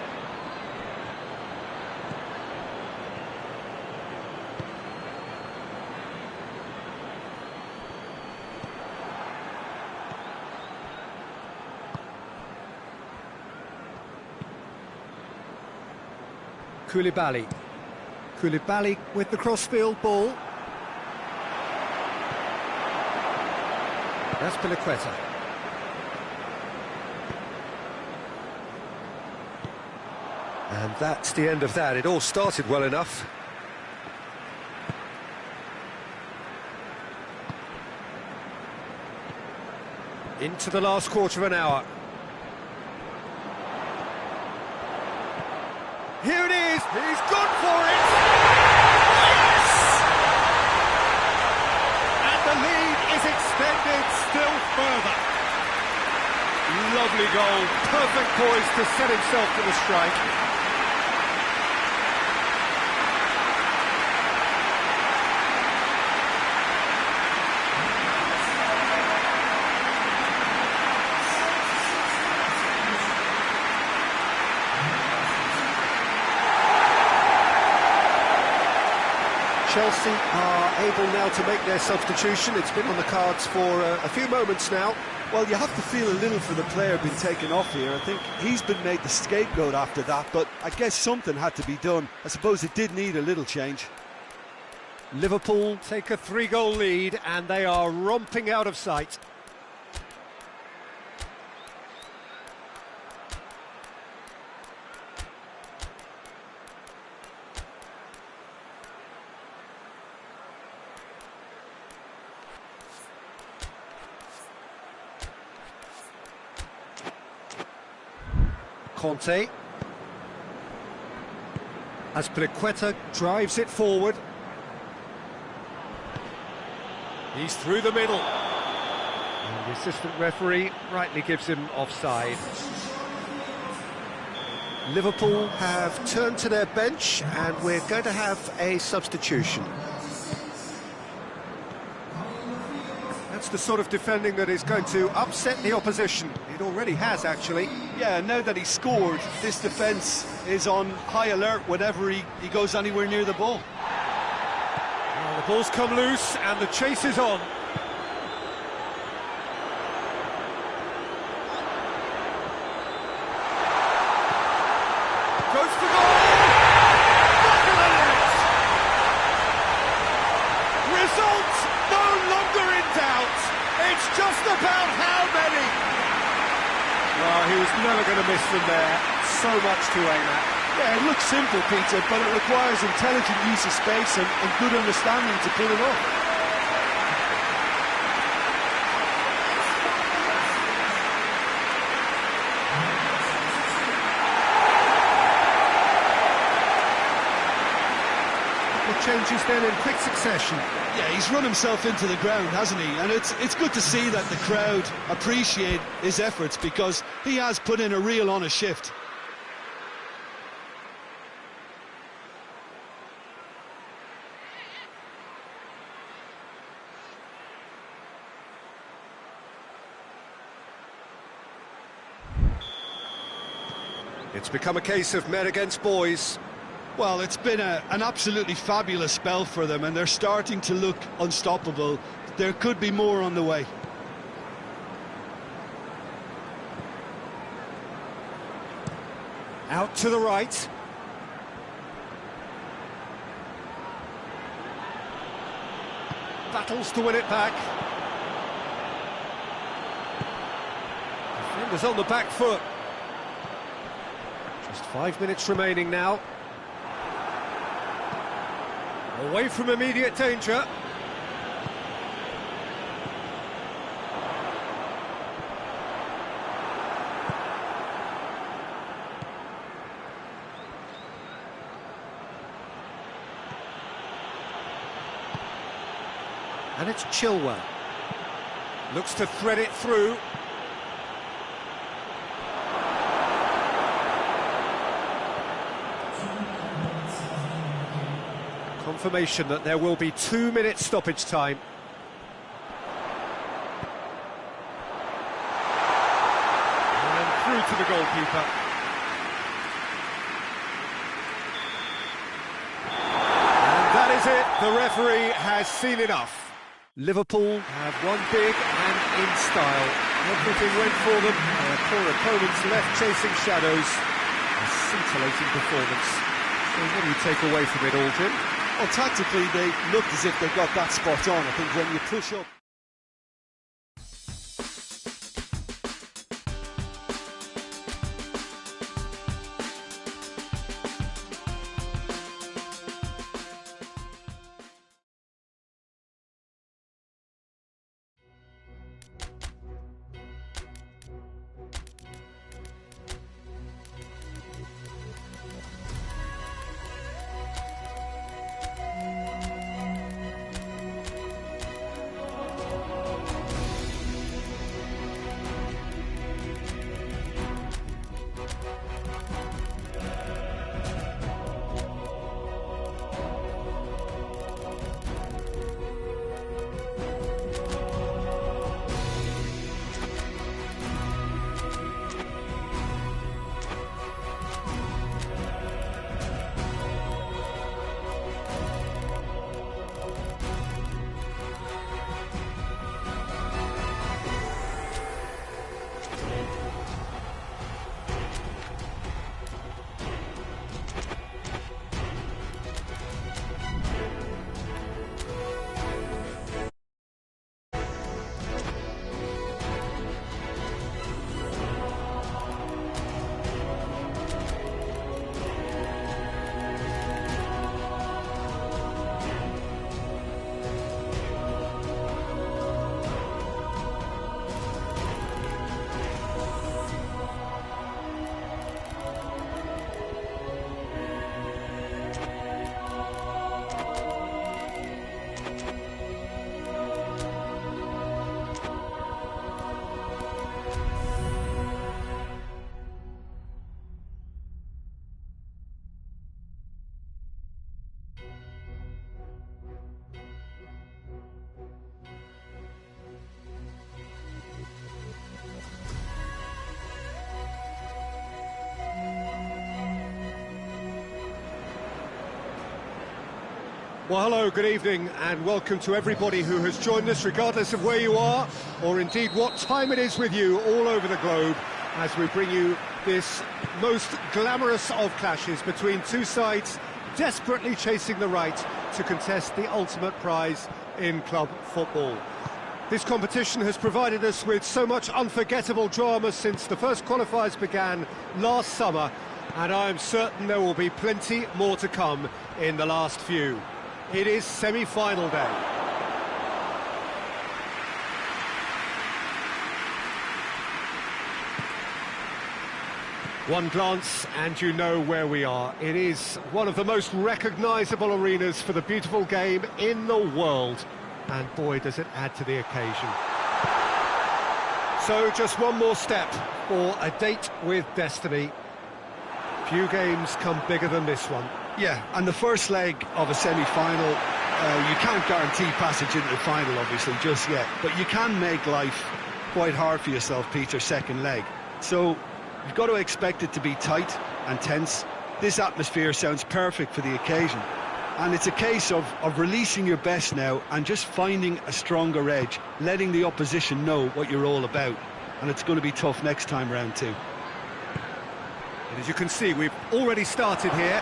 Koulibaly with the crossfield ball. That's Piliqueta. And that's the end of that. It all started well enough. Into the last quarter of an hour. Here it is, he's gone for it! Yes! And the lead is extended still further. Lovely goal, perfect poise to set himself for the strike. Chelsea are able now to make their substitution. It's been on the cards for a few moments now. Well, you have to feel a little for the player being taken off here. I think he's been made the scapegoat after that, but I guess something had to be done. I suppose it did need a little change. Liverpool take a 3-goal lead and they are romping out of sight. Conte, as Piliqueta drives it forward. He's through the middle. And the assistant referee rightly gives him offside. Liverpool have turned to their bench and we're going to have a substitution. That's the sort of defending that is going to upset the opposition. It already has, actually. Yeah, now that he's scored, this defence is on high alert whenever he goes anywhere near the ball. Well, the ball's come loose and the chase is on. Goes for goal! Back of the net! Result no longer in doubt. It's just about how many. Oh, he was never going to miss from there. So much to aim at. Yeah, it looks simple, Peter, but it requires intelligent use of space and good understanding to pull it off. Couple of changes then in quick succession. Yeah, he's run himself into the ground, hasn't he? And it's good to see that the crowd appreciate his efforts, because he has put in a real honest shift. It's become a case of men against boys. Well, it's been an absolutely fabulous spell for them, and they're starting to look unstoppable. There could be more on the way. Out to the right. Battles to win it back. Defenders on the back foot. Just 5 minutes remaining now. Away from immediate danger. And it's Chilwell. Looks to thread it through. Confirmation that there will be 2 minutes stoppage time. And through to the goalkeeper. And that is it. The referee has seen enough. Liverpool have won big and in style. Everything went for them. Their poor opponents left chasing shadows. A scintillating performance. So what do you take away from it all, Jim? Well, tactically, they looked as if they got that spot on. I think when you push up... Well, hello, good evening, and welcome to everybody who has joined us, regardless of where you are, or indeed what time it is with you all over the globe, as we bring you this most glamorous of clashes between two sides desperately chasing the right to contest the ultimate prize in club football. This competition has provided us with so much unforgettable drama since the first qualifiers began last summer, and I am certain there will be plenty more to come in the last few. It is semi-final day. One glance and you know where we are. It is one of the most recognisable arenas for the beautiful game in the world. And boy, does it add to the occasion. So just one more step for a date with destiny. Few games come bigger than this one. Yeah, and the first leg of a semi-final, you can't guarantee passage into the final, obviously, just yet. But you can make life quite hard for yourself, Peter, second leg. So you've got to expect it to be tight and tense. This atmosphere sounds perfect for the occasion. And it's a case of releasing your best now and just finding a stronger edge, letting the opposition know what you're all about. And it's going to be tough next time round too. And as you can see, we've already started here.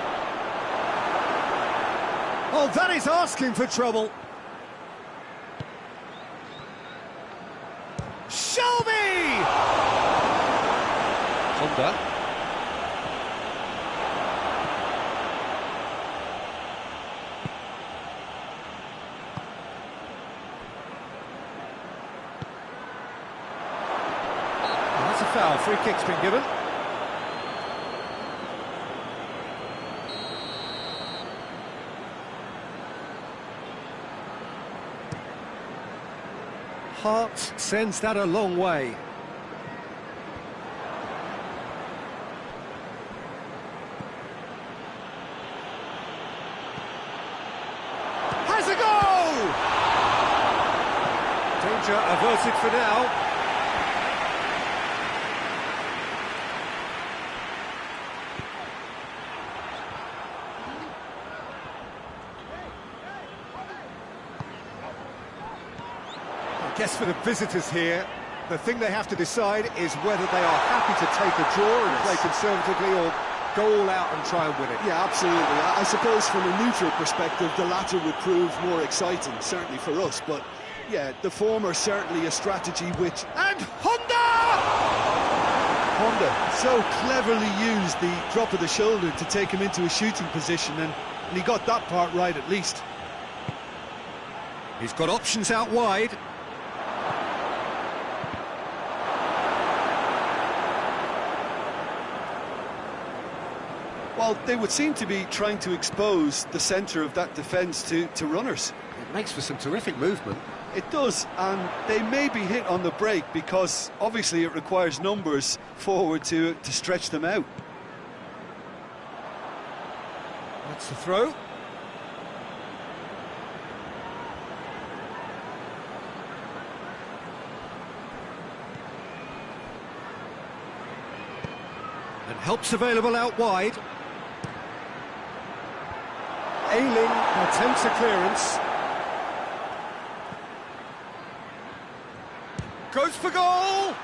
Oh, that is asking for trouble. Shelby! Honda. That's a foul. Free kick's been given. Hart sends that a long way. Has a goal! Danger averted for now. I guess for the visitors here, the thing they have to decide is whether they are happy to take a draw and play conservatively or go all out and try and win it. Yeah, absolutely. I suppose from a neutral perspective, the latter would prove more exciting, certainly for us. But yeah, the former certainly a strategy which... And Honda! Honda so cleverly used the drop of the shoulder to take him into a shooting position, and he got that part right at least. He's got options out wide. Well, they would seem to be trying to expose the centre of that defence to runners. It makes for some terrific movement. It does, and they may be hit on the break because obviously it requires numbers forward to stretch them out. That's the throw. And help's available out wide. Ailing attempts a clearance. Goes for goal!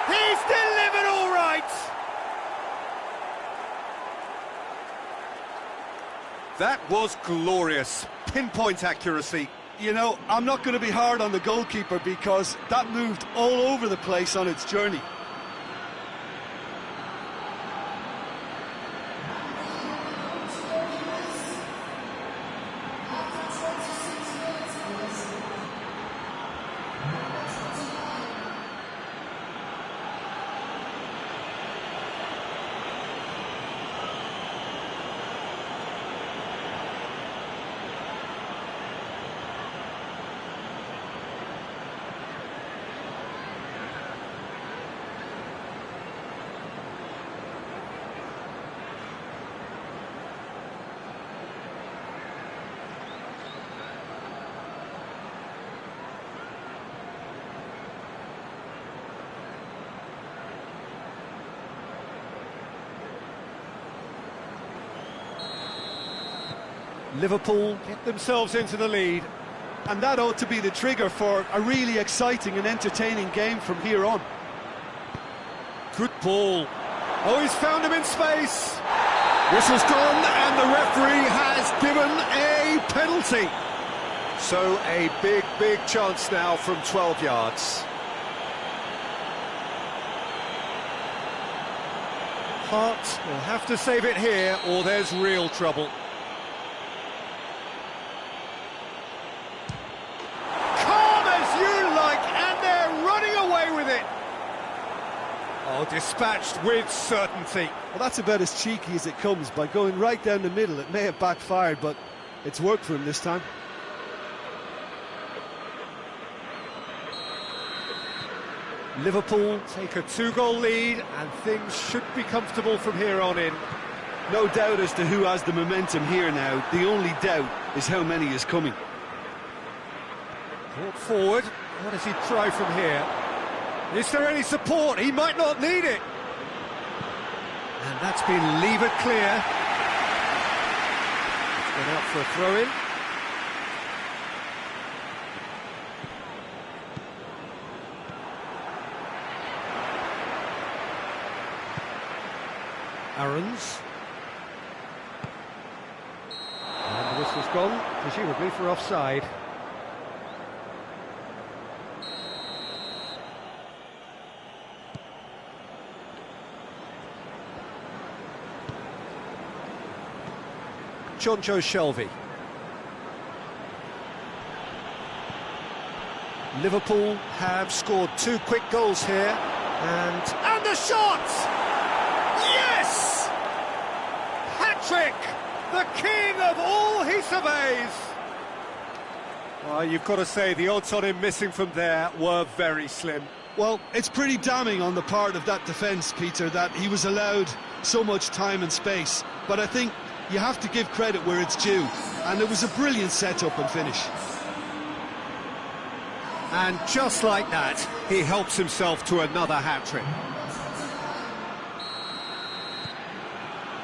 He's delivered all right! That was glorious. Pinpoint accuracy. You know, I'm not going to be hard on the goalkeeper because that moved all over the place on its journey. Liverpool get themselves into the lead. And that ought to be the trigger for a really exciting and entertaining game from here on. Good ball. Oh, he's found him in space. Whistle's gone and the referee has given a penalty. So a big chance now from 12 yards. Hart will have to save it here or there's real trouble. Oh, dispatched with certainty. Well, that's about as cheeky as it comes. By going right down the middle, it may have backfired, but it's worked for him this time. Liverpool take a 2-goal lead, and things should be comfortable from here on in. No doubt as to who has the momentum here now. The only doubt is how many is coming. Brought forward. What does he try from here? Is there any support? He might not need it. And that's been levered clear. It's gone out for a throw-in. Aarons. And the whistle's gone, presumably for offside. Jonjo Shelvey. Liverpool have scored 2 quick goals here, and the shot! Yes! Hat-trick! The king of all he surveys! Well, you've got to say the odds on him missing from there were very slim. Well, it's pretty damning on the part of that defence, Peter, that he was allowed so much time and space. But I think you have to give credit where it's due, and it was a brilliant set-up and finish. And just like that, he helps himself to another hat-trick.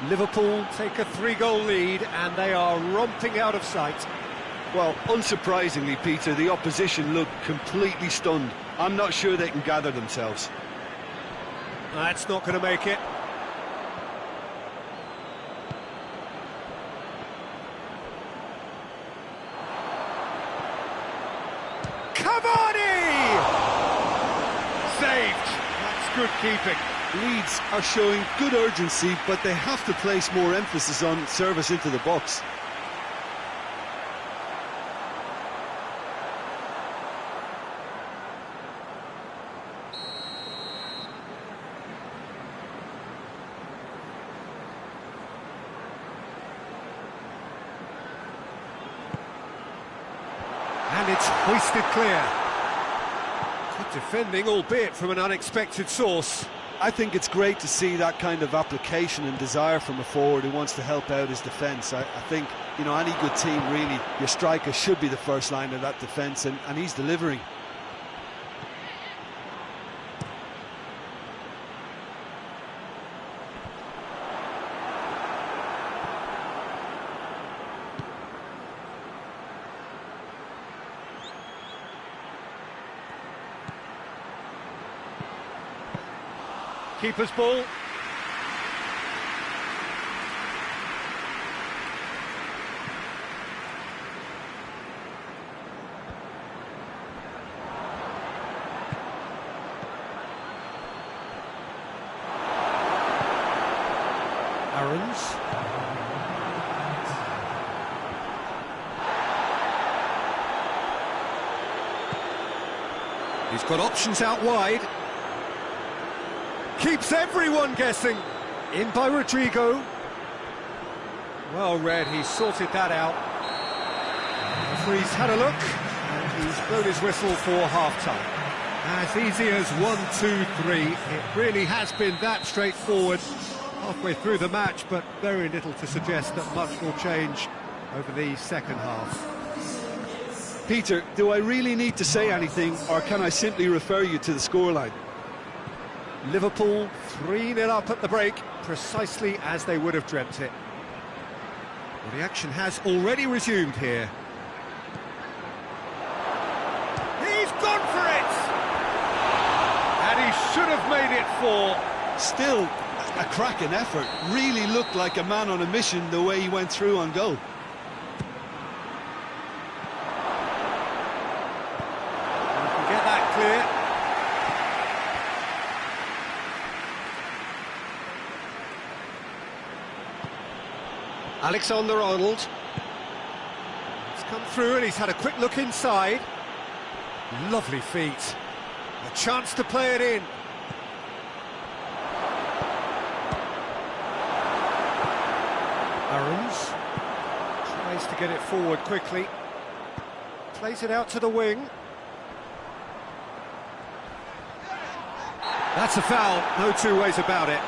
Liverpool take a 3-goal lead, and they are romping out of sight. Well, unsurprisingly, Peter, the opposition look completely stunned. I'm not sure they can gather themselves. That's not going to make it. Cavani! Saved. That's good keeping. Leeds are showing good urgency, but they have to place more emphasis on service into the box. And it's hoisted clear. Good defending, albeit from an unexpected source. I think it's great to see that kind of application and desire from a forward who wants to help out his defence. I think, you know, any good team, really, your striker should be the first line of that defence, and he's delivering. Keeper's ball. Aarons. He's got options out wide. Keeps everyone guessing. In by Rodrigo. Well read, he sorted that out. The referee's had a look, and he's blown his whistle for half-time. As easy as 1, 2, 3. It really has been that straightforward halfway through the match, but very little to suggest that much will change over the second half. Peter, do I really need to say anything, or can I simply refer you to the scoreline? Liverpool 3-0 up at the break, precisely as they would have dreamt it. Well, the action has already resumed here. He's gone for it! And he should have made it 4. Still, a cracking effort. Really looked like a man on a mission the way he went through on goal. You can get that clear. Alexander-Arnold. He's come through and he's had a quick look inside. Lovely feet. A chance to play it in. get it forward quickly. Plays it out to the wing. That's a foul, no two ways about it.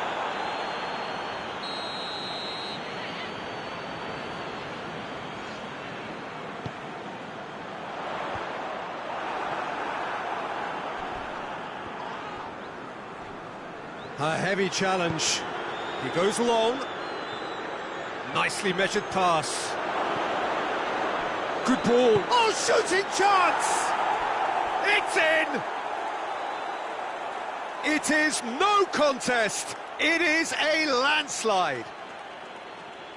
A heavy challenge. He goes long. Nicely measured pass. Good ball. Oh, shooting chance! It's in! It is no contest. It is a landslide.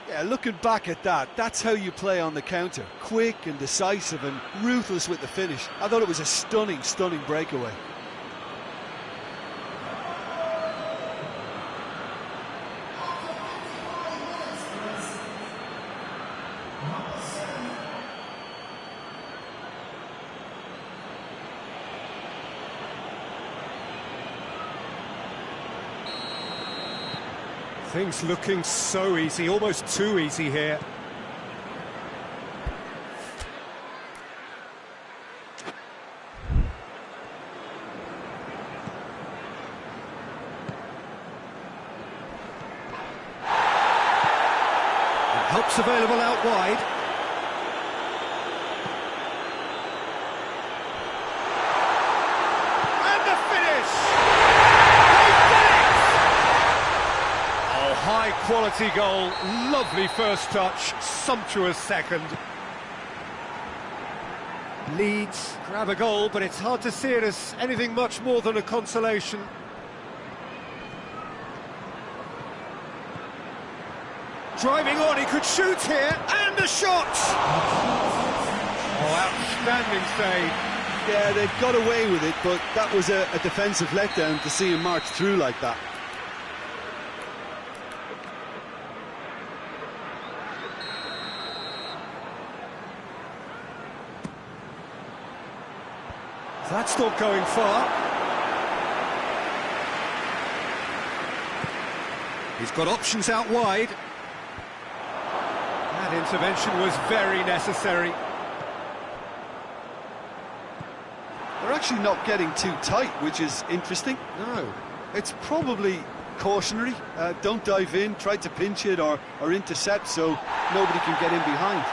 Yeah, looking back at that, that's how you play on the counter. Quick and decisive and ruthless with the finish. I thought it was a stunning, stunning breakaway. Things looking so easy, almost too easy here. And help's available out wide. High-quality goal, lovely first touch, sumptuous second. Leeds grab a goal, but it's hard to see it as anything much more than a consolation. Driving on, he could shoot here, and a shot! Oh, outstanding save. Yeah, they got away with it, but that was a defensive letdown to see him march through like that. That's not going far. He's got options out wide. That intervention was very necessary. They're actually not getting too tight, which is interesting. No. It's probably cautionary. Don't dive in, try to pinch it or intercept so nobody can get in behind.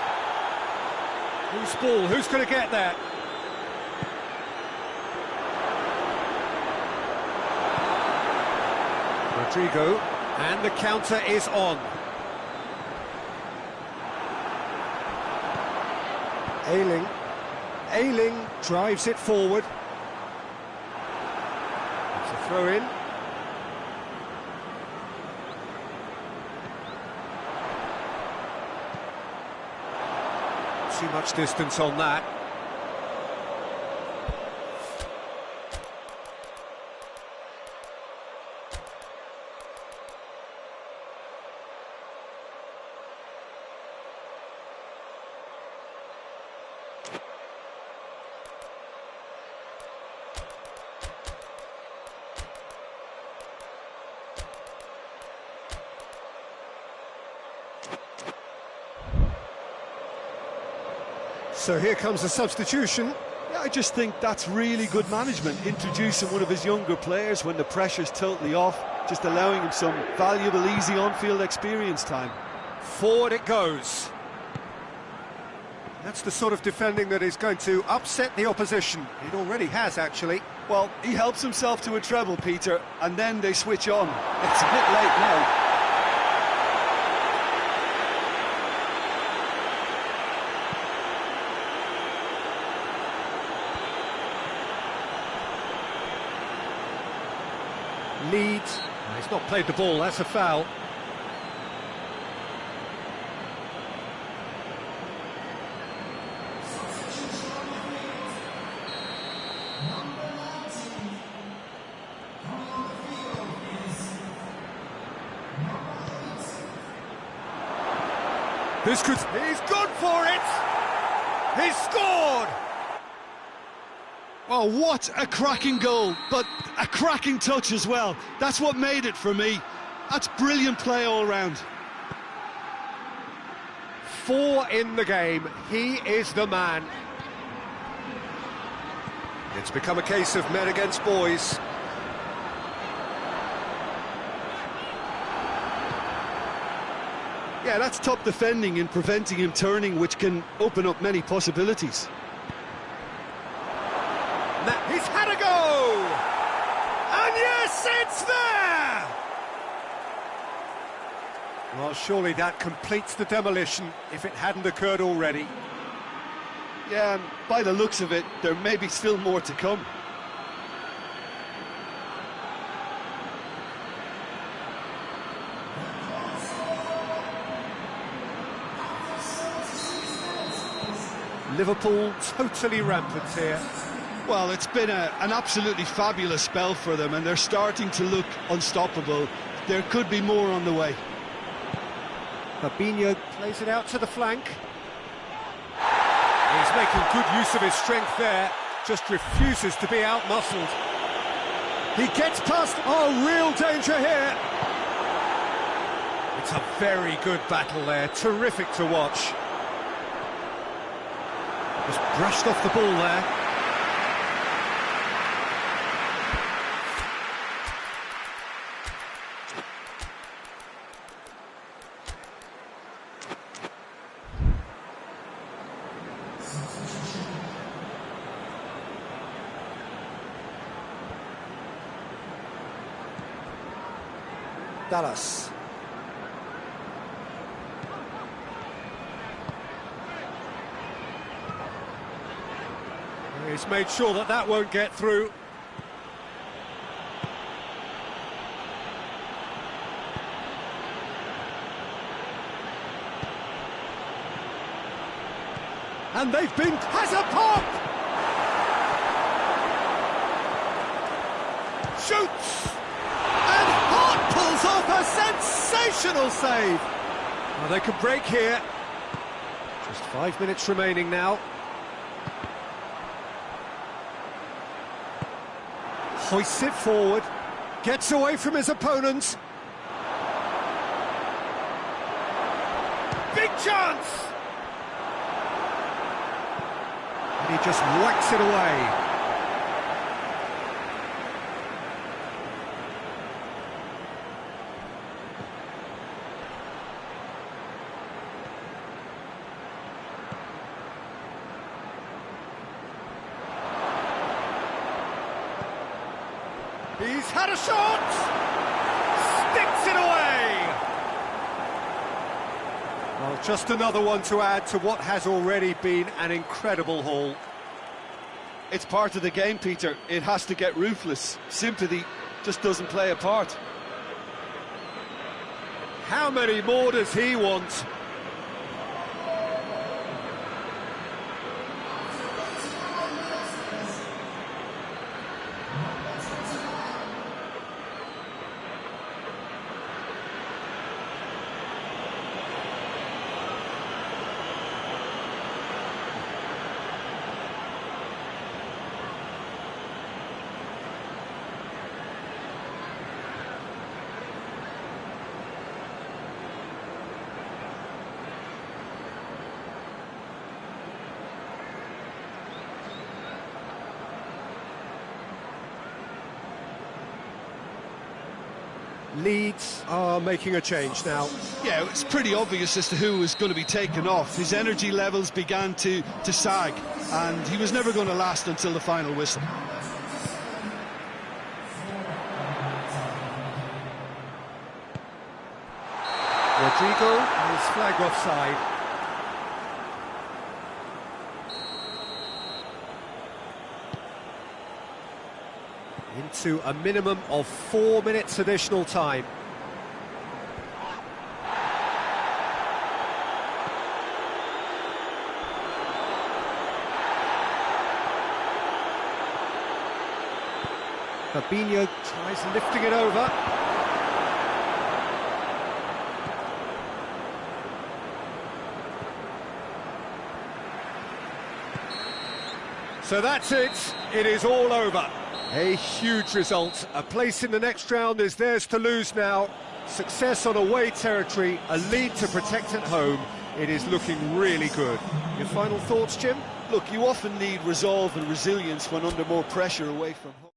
Who's ball? Who's going to get that? Rodrigo, and the counter is on. Ayling drives it forward. It's a throw in. Too much distance on that. So here comes a substitution. Yeah, I just think that's really good management, introducing one of his younger players when the pressure's totally off, just allowing him some valuable, easy on-field experience time. Forward it goes. That's the sort of defending that is going to upset the opposition. It already has, actually. Well, he helps himself to a treble, Peter, and then they switch on. It's a bit late now. Leeds. He's not played the ball, that's a foul. This could... He's gone for it! He's scored! Oh, what a cracking goal, but a cracking touch as well. That's what made it for me. That's brilliant play all round. 4 in the game. He is the man. It's become a case of men against boys. Yeah, that's top defending and preventing him turning, which can open up many possibilities. He's had a go! And yes, it's there! Well, surely that completes the demolition if it hadn't occurred already. Yeah, and by the looks of it, there may be still more to come. Liverpool totally rampant here. Well, it's been an absolutely fabulous spell for them, and they're starting to look unstoppable. There could be more on the way. Fabinho plays it out to the flank. He's making good use of his strength there, just refuses to be out-muscled. He gets past, oh, real danger here. It's a very good battle there, terrific to watch. Just brushed off the ball there. Dallas. He's made sure that that won't get through. And they've been... has a pop! Shoots! And Hart pulls off a sensational save! Well, they could break here. Just 5 minutes remaining now. Hoists it forward, gets away from his opponents. Big chance! And he just whacks it away. He's had a shot! Sticks it away! Well, just another one to add to what has already been an incredible haul. It's part of the game, Peter. It has to get ruthless. Sympathy just doesn't play a part. How many more does he want? Leeds are making a change now. Yeah, it's pretty obvious as to who was going to be taken off. His energy levels began to sag, and he was never going to last until the final whistle. Rodrigo is flagged offside. Into a minimum of 4 minutes additional time. Fabinho tries lifting it over. So that's it. It is all over. A huge result. A place in the next round is theirs to lose now. Success on away territory, a lead to protect at home. it is looking really good. Your final thoughts, Jim? Look, you often need resolve and resilience when under more pressure away from home.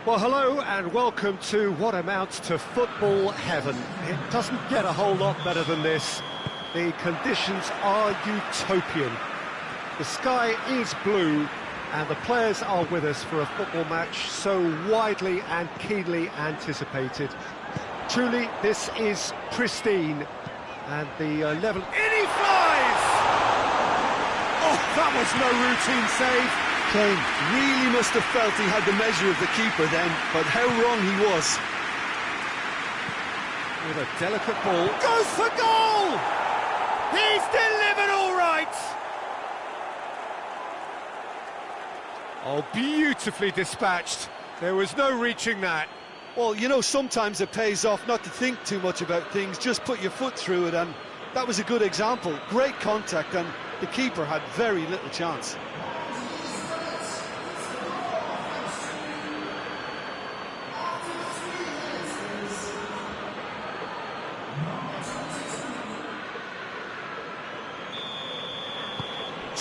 Well, hello and welcome to what amounts to football heaven. It doesn't get a whole lot better than this. The conditions are utopian. The sky is blue and the players are with us for a football match so widely and keenly anticipated. Truly, this is pristine and the level... In he flies! Oh, that was no routine save. Kane really must have felt he had the measure of the keeper then, but how wrong he was. With a delicate ball, goes for goal! He's delivered all right! Oh, beautifully dispatched. There was no reaching that. Well, you know, sometimes it pays off not to think too much about things, just put your foot through it, and that was a good example. Great contact, and the keeper had very little chance.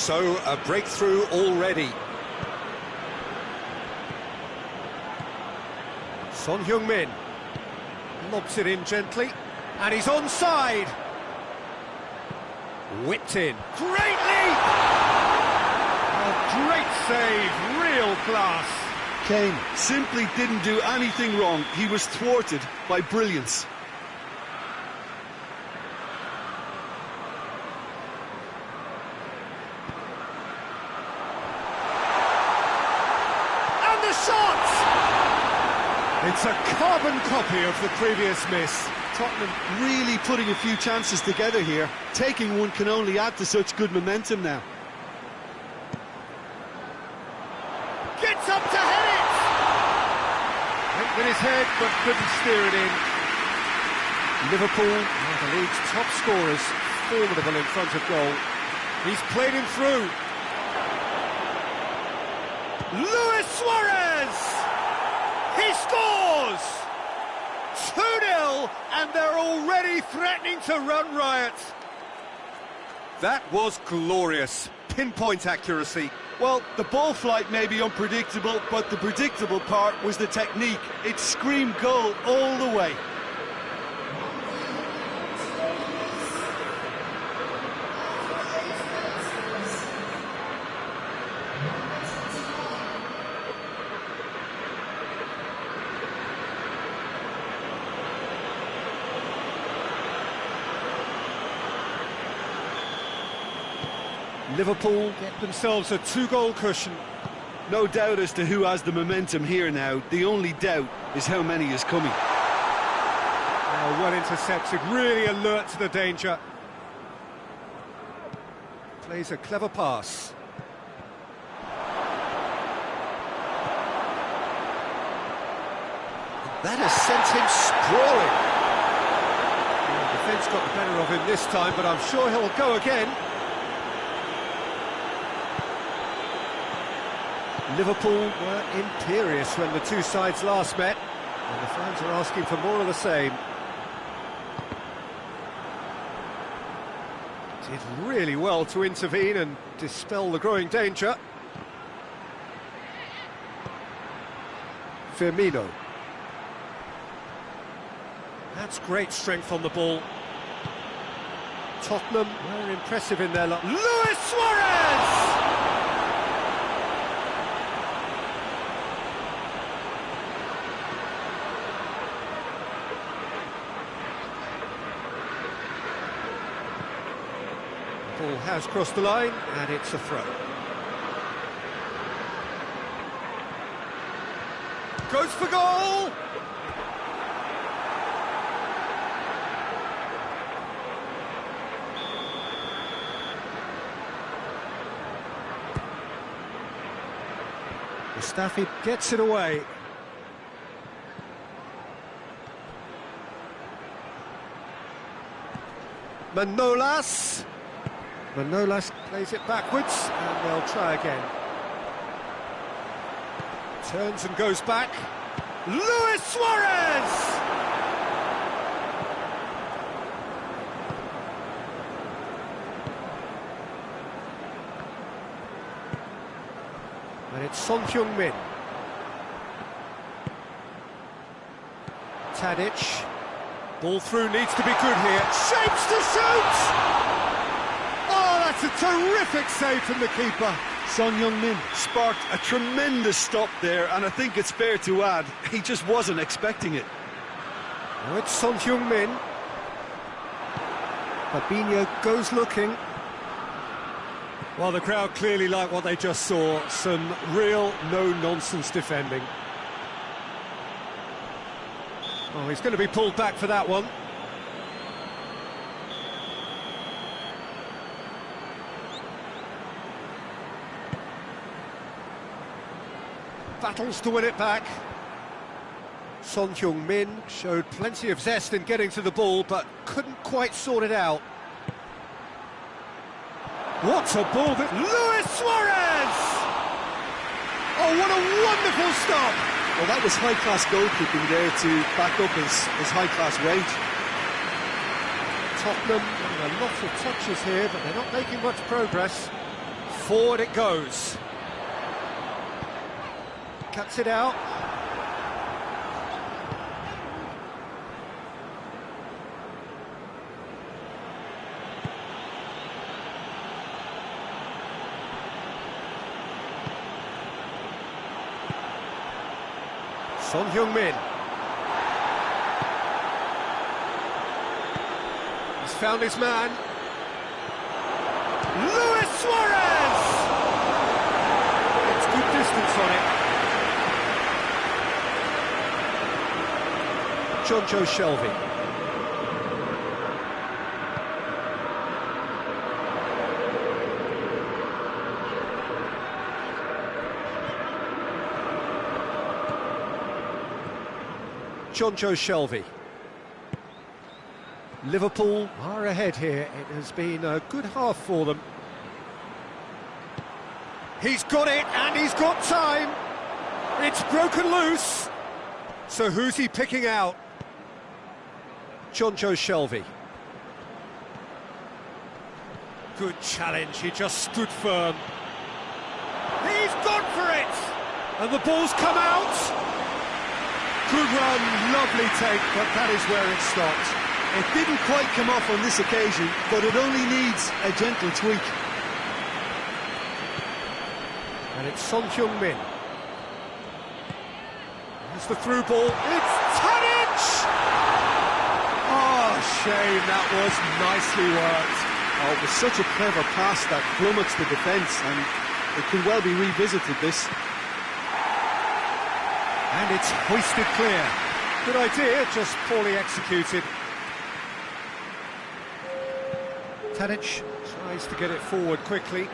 So, a breakthrough already. Son Heung-min lobs it in gently, and he's onside. Whipped in. Great leap! A great save, real class. Kane simply didn't do anything wrong. He was thwarted by brilliance. It's a carbon copy of the previous miss. Tottenham really putting a few chances together here. Taking one can only add to such good momentum now. Gets up to head it! with his head, but couldn't steer it in. Liverpool, one of the league's top scorers, formidable in front of goal. He's played him through. Luis Suarez! He scores! 2-0, and they're already threatening to run riot. That was glorious. Pinpoint accuracy. Well, the ball flight may be unpredictable, but the predictable part was the technique. It screamed goal all the way. Liverpool get themselves a 2-goal cushion. No doubt as to who has the momentum here now. The only doubt is how many is coming. Oh, well intercepted, really alert to the danger. Plays a clever pass. That has sent him sprawling. The defence got the better of him this time, but I'm sure he'll go again. Liverpool were imperious when the two sides last met, and the fans are asking for more of the same. Did really well to intervene and dispel the growing danger. Firmino. That's great strength on the ball. Tottenham were impressive in their luck. Luis Suarez! Ball has crossed the line, and it's a throw. Goes for goal! Mustafi gets it away. Manolas plays it backwards, and they'll try again. Turns and goes back. Luis Suarez! And it's Son Heung-min. Tadic. Ball through, needs to be good here. Shapes to shoot! Oh, that's a terrific save from the keeper. Son Heung-min sparked a tremendous stop there, and I think it's fair to add, he just wasn't expecting it. Oh, it's Son Heung-min. Fabinho goes looking. Well, the crowd clearly like what they just saw. Some real no-nonsense defending. Oh, he's going to be pulled back for that one. Battles to win it back. Son Heung-min showed plenty of zest in getting to the ball, but couldn't quite sort it out. What a ball that... Luis Suarez! Oh, what a wonderful stop! Well, that was high-class goalkeeping there to back up his high-class wage. Tottenham getting a lot of touches here, but they're not making much progress. Forward it goes. Cuts it out. Son Heung-min. He's found his man. Luis Suarez! It's good distance on it. Jonjo Shelvey. Jonjo Shelvey. Liverpool are ahead here. It has been a good half for them. He's got it, and he's got time. It's broken loose. So who's he picking out? Jonjo Shelvey. Good challenge, he just stood firm. He's gone for it! And the ball's come out. Good run, lovely take, but that is where it stopped. It didn't quite come off on this occasion, but it only needs a gentle tweak. And it's Son Heung-min. It's the through ball. It's Tadic! Oh, shame, that was nicely worked. Oh, it was such a clever pass that flummoxed the defence, and it could well be revisited, this. And it's hoisted clear. Good idea, just poorly executed. Tadic tries to get it forward quickly.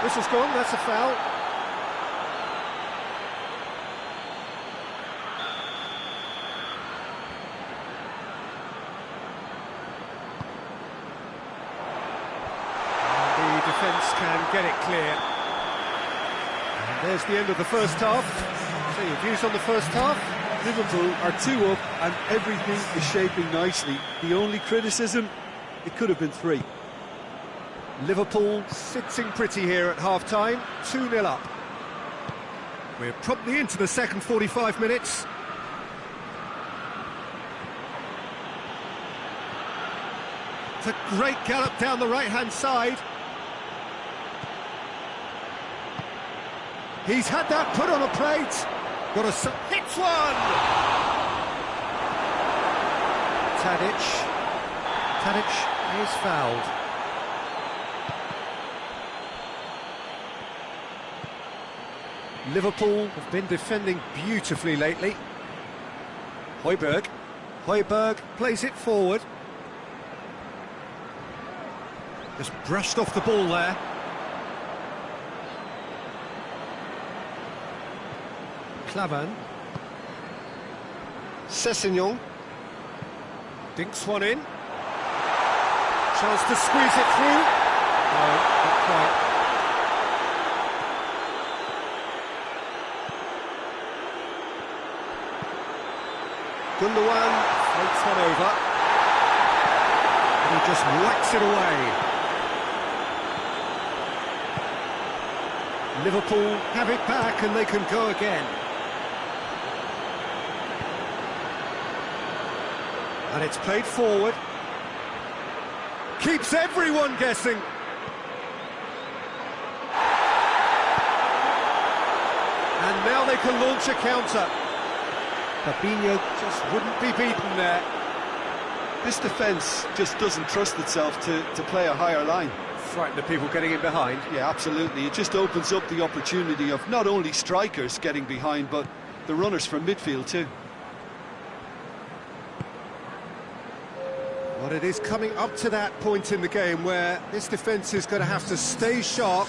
Whistle's gone, that's a foul. And the defence can get it clear. And there's the end of the first half. So your views on the first half? Liverpool are 2 up and everything is shaping nicely. The only criticism, it could have been 3. Liverpool sitting pretty here at half-time, 2-0 up. We're promptly into the second 45 minutes. It's a great gallop down the right-hand side. He's had that put on a plate. Got a hits one. Tadic is fouled. Liverpool have been defending beautifully lately. Højbjerg plays it forward. Just brushed off the ball there. Klavan. Sessegnon. Dinks one in. Chance to squeeze it through. No, not quite. Gundogan floats one over. And he just whacks it away. Liverpool have it back and they can go again. And it's played forward. Keeps everyone guessing. And now they can launch a counter. Fabinho just wouldn't be beaten there. This defence just doesn't trust itself to play a higher line. Frighten the people getting in behind. Yeah, absolutely. It just opens up the opportunity of not only strikers getting behind, but the runners from midfield too. But it is coming up to that point in the game where this defence is going to have to stay sharp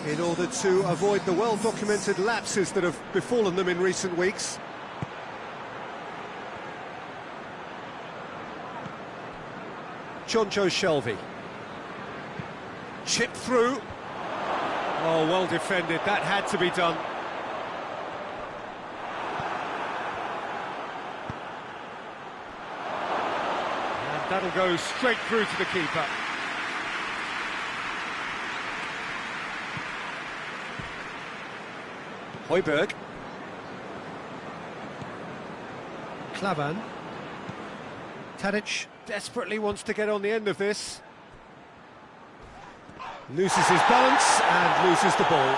in order to avoid the well-documented lapses that have befallen them in recent weeks. Jonjo Shelvey. Chipped through. Oh, well defended. That had to be done. And that'll go straight through to the keeper. Højbjerg. Klavan. Tadic desperately wants to get on the end of this. Loses his balance and loses the ball.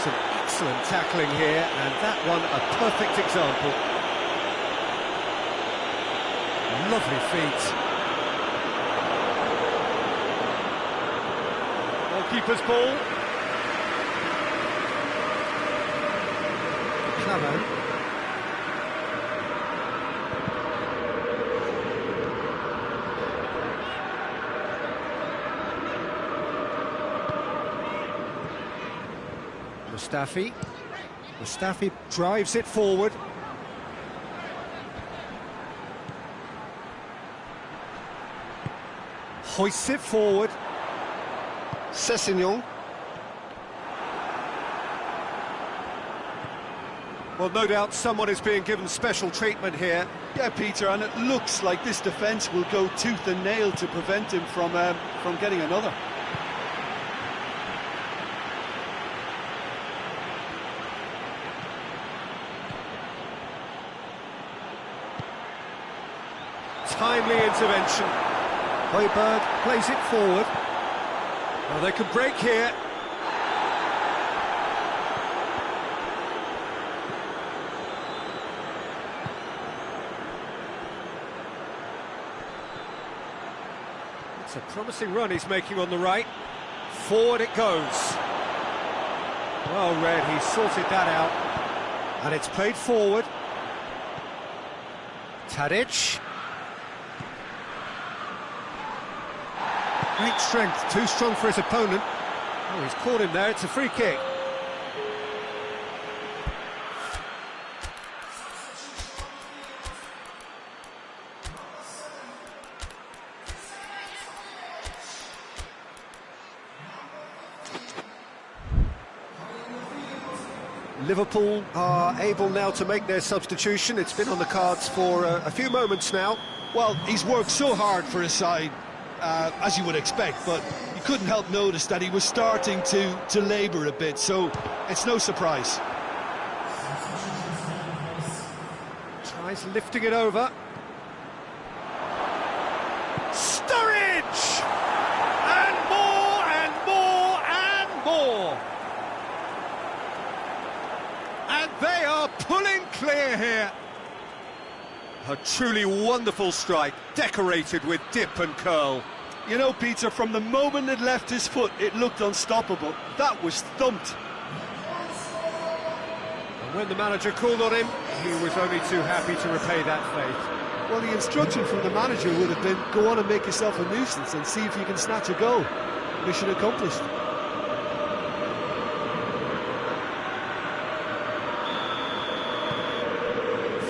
Some excellent tackling here, and that one a perfect example. Lovely feet. Goalkeeper's ball. Klavan. Mustafi. Mustafi drives it forward. Hoists it forward. Sessegnon. Well, no doubt someone is being given special treatment here. Yeah, Peter, and it looks like this defence will go tooth and nail to prevent him from getting another. Timely intervention. Højbjerg plays it forward. Well, they can break here. It's a promising run he's making on the right. Forward it goes. Well read, he sorted that out. And it's played forward. Tadic. Great strength, too strong for his opponent. Oh, he's caught him there, it's a free kick. Liverpool are able now to make their substitution. It's been on the cards for a few moments now. Well, he's worked so hard for his side, as you would expect, but you couldn't help notice that he was starting to labour a bit, so it's no surprise. Tries lifting it over. Sturridge! And more, and more, and more! And they are pulling clear here. A truly wonderful strike, decorated with dip and curl. You know, Peter, from the moment it left his foot, it looked unstoppable. That was thumped. And when the manager called on him, he was only too happy to repay that faith. Well, the instruction from the manager would have been, go on and make yourself a nuisance and see if you can snatch a goal. Mission accomplished.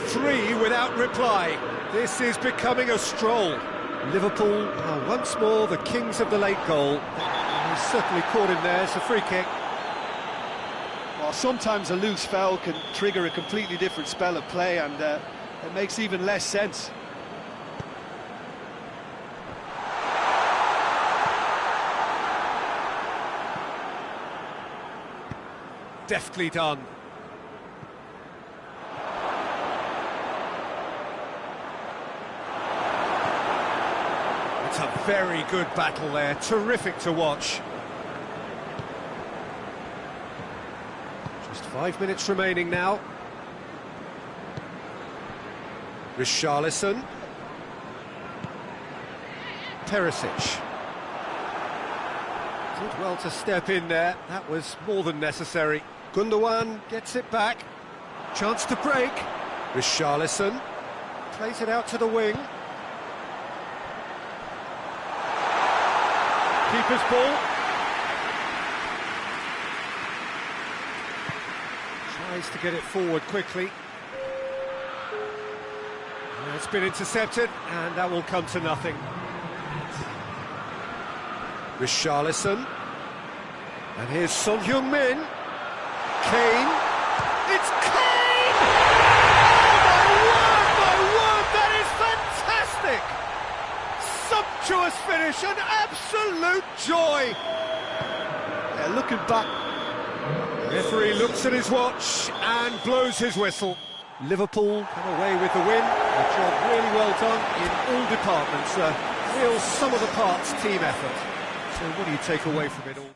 Three without reply. This is becoming a stroll. Liverpool are once more the kings of the late goal. He's certainly caught him there. It's a free kick. Well, sometimes a loose foul can trigger a completely different spell of play, and it makes even less sense. Deftly done. It's a very good battle there, terrific to watch. Just 5 minutes remaining now. Richarlison. Perisic. Did well to step in there, that was more than necessary. Gundogan gets it back. Chance to break. Richarlison plays it out to the wing. Keeper's ball. Tries to get it forward quickly. It's been intercepted, and that will come to nothing. Richarlison. And here's Son Heung-min. Kane. It's Kane! Oh, my word, that is fantastic! Sumptuous finish, an absolute joy! Yeah, looking back. The referee looks at his watch and blows his whistle. Liverpool come away with the win. A job really well done in all departments. A real sum-of-the-parts team effort. So what do you take away from it all?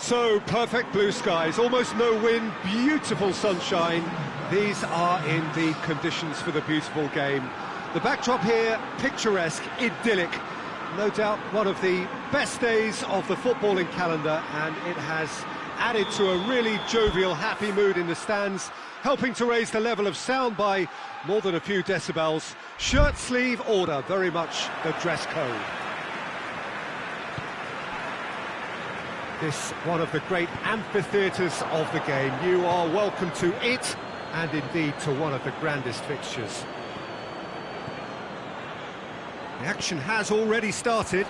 So, perfect blue skies, almost no wind, beautiful sunshine. These are indeed conditions for the beautiful game. The backdrop here, picturesque, idyllic. No doubt one of the best days of the footballing calendar, and it has added to a really jovial, happy mood in the stands, helping to raise the level of sound by more than a few decibels. Shirt sleeve order, very much the dress code. This one of the great amphitheatres of the game. You are welcome to it, and indeed to one of the grandest fixtures. The action has already started.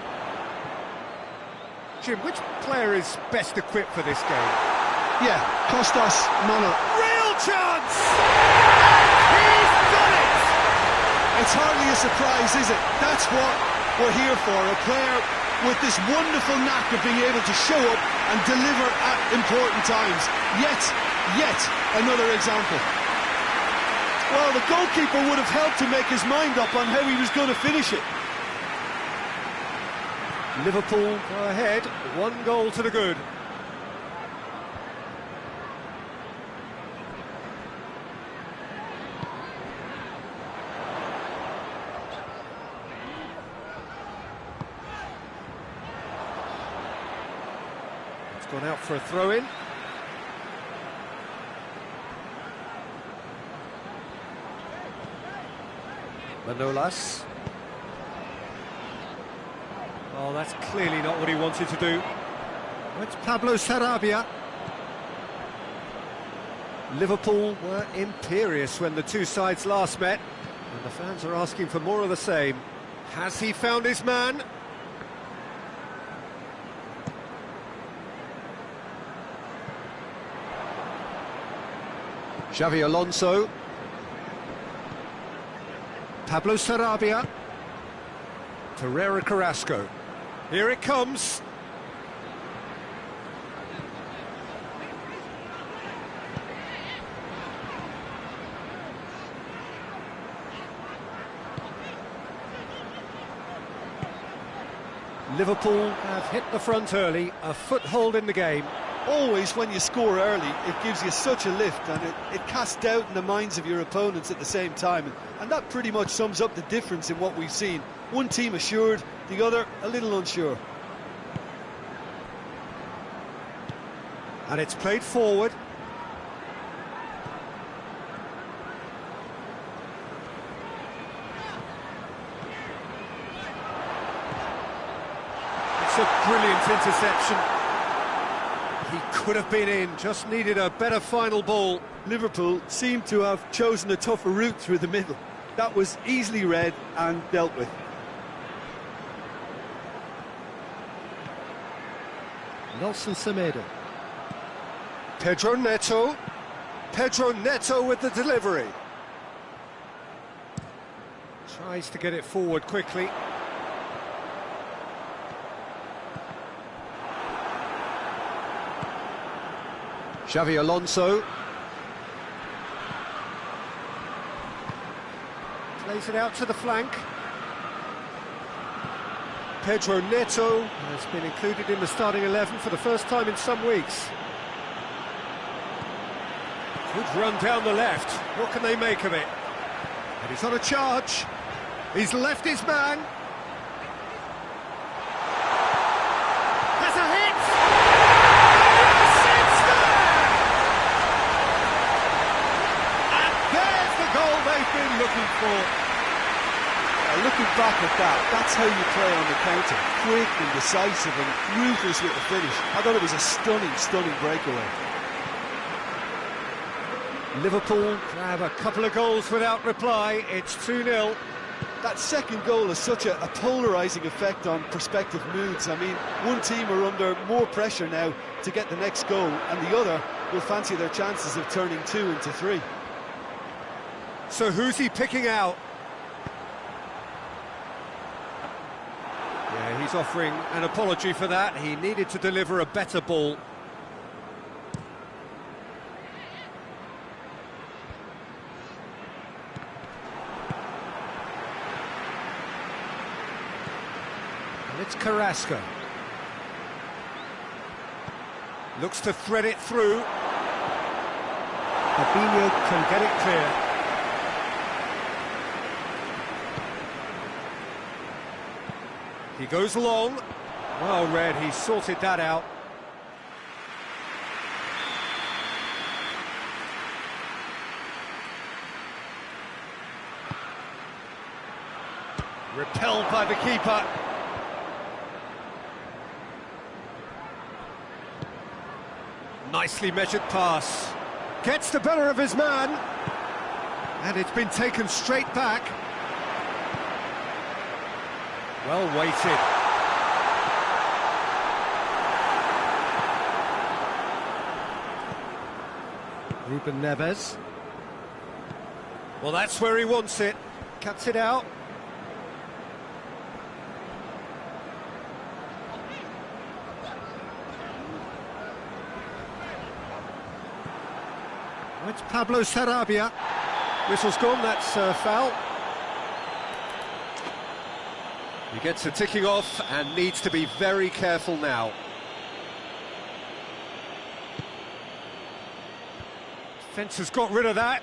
Jim, which player is best equipped for this game? Yeah, Kostas Mono. Real chance! He's done it! It's hardly a surprise, is it? That's what we're here for, a player with this wonderful knack of being able to show up and deliver at important times. Yet another example. Well, the goalkeeper would have helped to make his mind up on how he was going to finish it. Liverpool go ahead, 1 goal to the good. It's gone out for a throw-in. Manolas. Oh, that's clearly not what he wanted to do. It's Pablo Sarabia. Liverpool were imperious when the two sides last met, and the fans are asking for more of the same. Has he found his man? Xavi Alonso. Pablo Sarabia. Torreira Carrasco. Here it comes. Liverpool have hit the front early, a foothold in the game. Always when you score early, it gives you such a lift, and it casts doubt in the minds of your opponents at the same time. And that pretty much sums up the difference in what we've seen. One team assured, the other a little unsure. And it's played forward. It's a brilliant interception. He could have been in, just needed a better final ball. Liverpool seemed to have chosen a tougher route through the middle. That was easily read and dealt with. Nelson Semedo. Pedro Neto. Pedro Neto with the delivery. Tries to get it forward quickly. Xavi Alonso. Plays it out to the flank. Pedro Neto has been included in the starting 11 for the first time in some weeks. Good run down the left. What can they make of it? And he's on a charge. He's left his man. Has a hit! Yes, it's there! And there's the goal they've been looking for. Looking back at that, that's how you play on the counter. Quick and decisive and ruthless with the finish. I thought it was a stunning breakaway. Liverpool grab a couple of goals without reply. It's 2-0. That second goal has such a polarising effect on prospective moods. I mean, one team are under more pressure now to get the next goal, and the other will fancy their chances of turning 2 into 3. So who's he picking out? Yeah, he's offering an apology for that. He needed to deliver a better ball. And it's Carrasco. Looks to thread it through. Fabinho can get it clear. He goes long. Well read, he sorted that out. Repelled by the keeper. Nicely measured pass. Gets the better of his man. And it's been taken straight back. Well weighted. Ruben Neves. Well, that's where he wants it. Cuts it out. It's Pablo Sarabia. Whistle's gone, that's foul. He gets a ticking off and needs to be very careful now. Defence has got rid of that.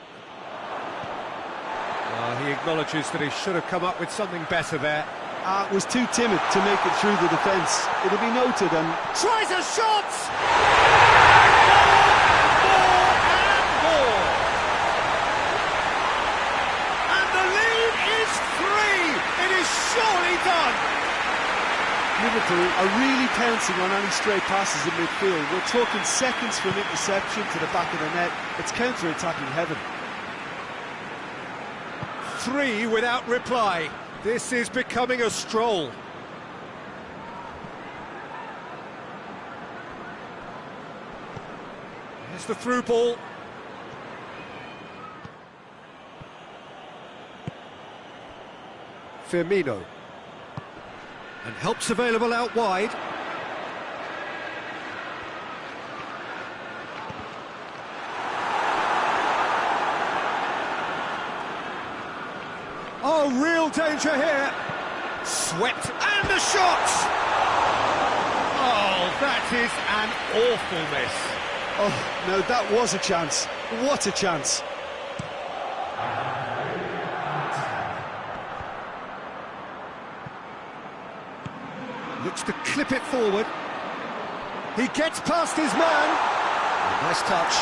He acknowledges that he should have come up with something better there. Was too timid to make it through the defence. It'll be noted and... Tries a shot! Surely done! Liverpool are really pouncing on any stray passes in midfield. We're talking seconds from interception to the back of the net. It's counter-attacking heaven. 3 without reply. This is becoming a stroll. Here's the through ball. Firmino. And help's available out wide. Oh, real danger here. Swept, and the shot! Oh, that is an awful miss. Oh, no, that was a chance. What a chance. Looks to clip it forward. He gets past his man. Nice touch.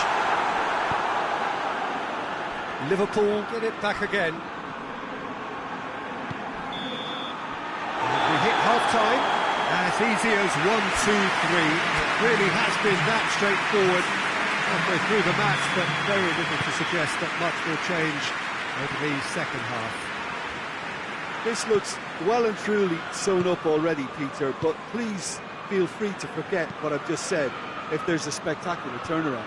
Liverpool get it back again. And we hit half-time. As easy as 1, 2, 3. It really has been that straightforward. Halfway through the match, but very little to suggest that much will change over the second half. This looks well and truly sewn up already, Peter, but please feel free to forget what I've just said if there's a spectacular turnaround.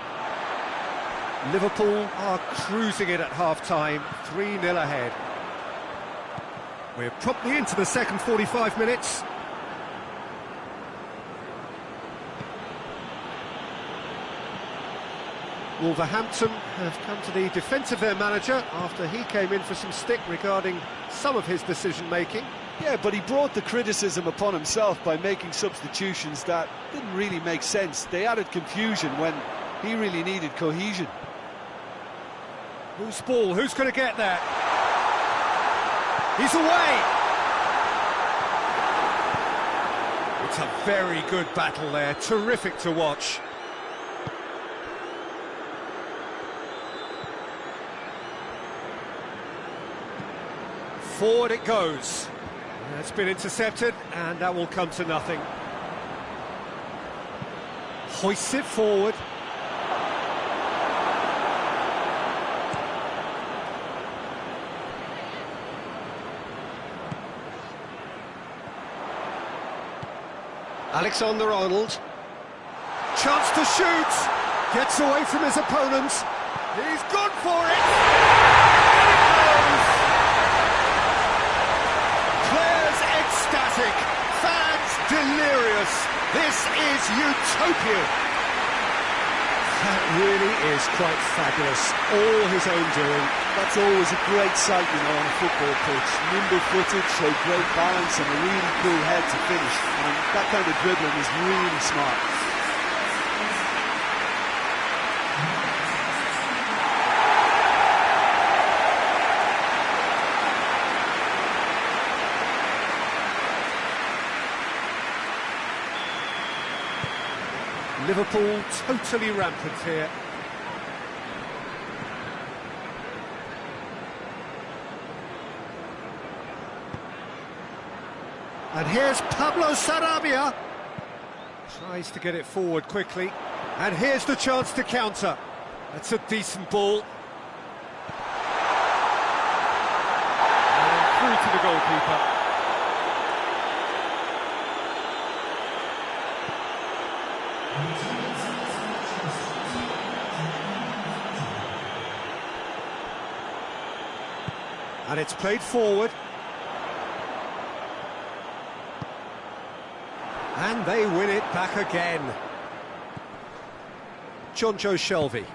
Liverpool are cruising it at half-time, 3-0 ahead. We're promptly into the second 45 minutes. Wolverhampton have come to the defence of their manager after he came in for some stick regarding some of his decision-making. Yeah, but he brought the criticism upon himself by making substitutions that didn't really make sense. They added confusion when he really needed cohesion. Who's ball? Who's going to get that? He's away! It's a very good battle there, terrific to watch. Forward it goes. It's been intercepted, and that will come to nothing. Hoists it forward. Alexander-Arnold. Chance to shoot. Gets away from his opponent. He's gone for it. And it goes. Players ecstatic. Fans delirious. This is utopia. That really is quite fabulous. All his own doing. That's always a great sight, you know, on a football pitch. Nimble-footed, showed great balance and a really cool head to finish. And that kind of dribbling is really smart. Liverpool totally rampant here. And here's Pablo Sarabia. Tries to get it forward quickly. And here's the chance to counter. That's a decent ball. And through to the goalkeeper. And it's played forward. And they win it back again. John Joe Shelby.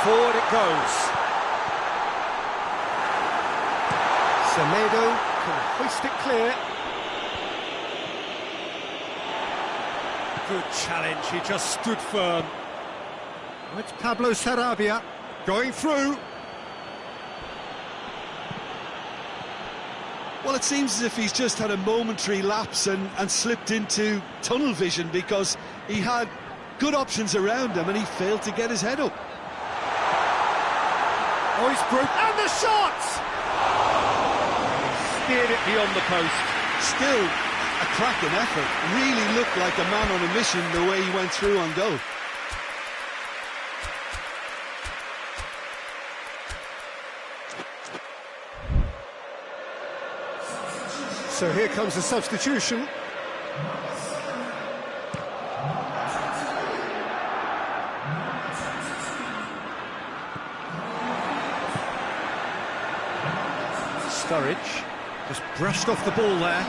Forward it goes. Semedo can hoist it clear. Good challenge, he just stood firm. It's Pablo Sarabia going through. Well, it seems as if he's just had a momentary lapse and slipped into tunnel vision, because he had good options around him and he failed to get his head up. Oh, he's broke, and the shot! He steered it beyond the post. Still a cracking effort. Really looked like a man on a mission the way he went through on goal. So here comes the substitution. Sturridge just brushed off the ball there.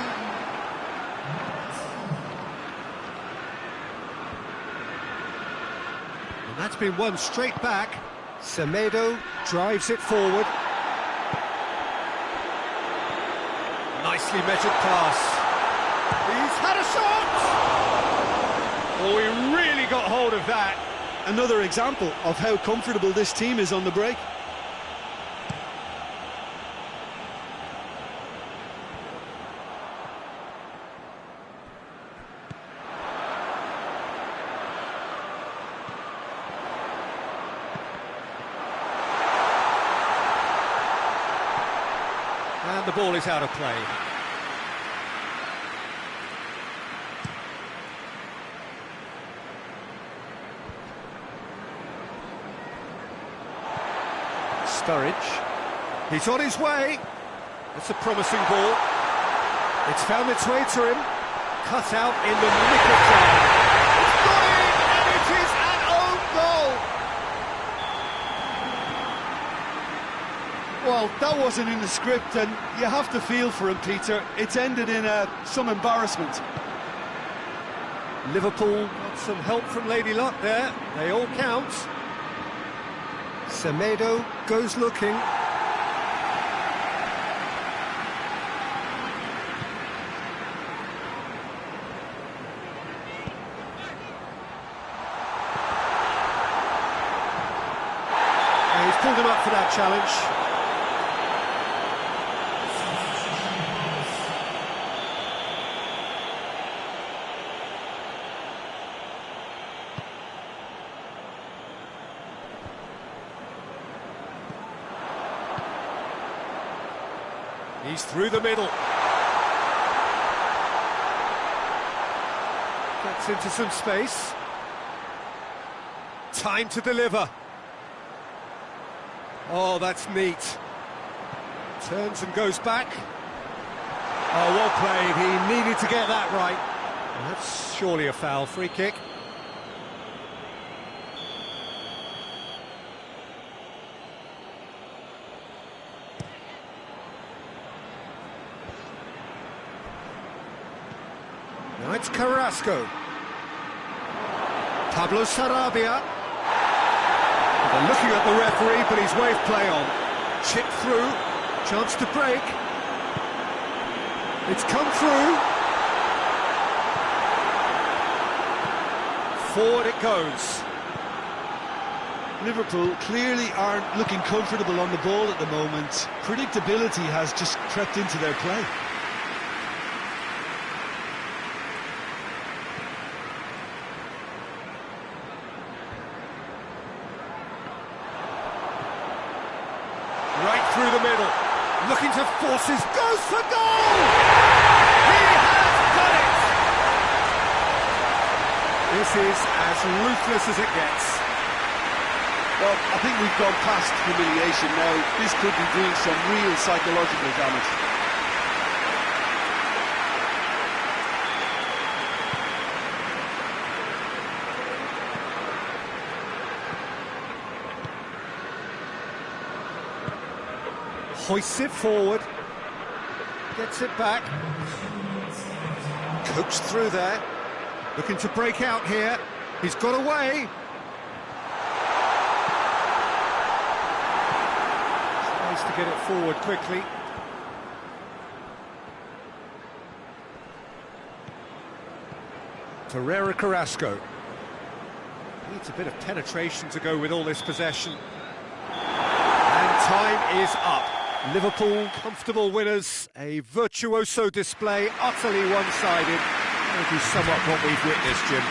And that's been won straight back. Semedo drives it forward. Nicely measured pass. He's had a shot! Oh, he really got hold of that. Another example of how comfortable this team is on the break. And the ball is out of play. Sturridge. He's on his way. It's a promising ball. It's found its way to him. Cut out in the nick of time. It's got in, and it is an own goal. Well, that wasn't in the script, and you have to feel for him, Peter. It's ended in some embarrassment. Liverpool got some help from Lady Luck there. They all count. Semedo goes looking. And he's pulled him up for that challenge. He's through the middle. Gets into some space. Time to deliver. Oh, that's neat. Turns and goes back. Oh, well played. He needed to get that right. And that's surely a foul. Free kick. Now it's Carrasco. Pablo Sarabia. They're looking at the referee, but he's waved play on. Chip through. Chance to break. It's come through. Forward it goes. Liverpool clearly aren't looking comfortable on the ball at the moment. Predictability has just crept into their play. through the middle, looking to force his... goes for goal! He has done it! This is as ruthless as it gets. Well, I think we've gone past humiliation now. This could be doing some real psychological damage. Hoists it forward, gets it back, coached through there, looking to break out here, he's got away. Tries to get it forward quickly. Torreira Carrasco. Needs a bit of penetration to go with all this possession. And time is up. Liverpool, comfortable winners, a virtuoso display, utterly one-sided. Maybe somewhat what we've witnessed, Jim.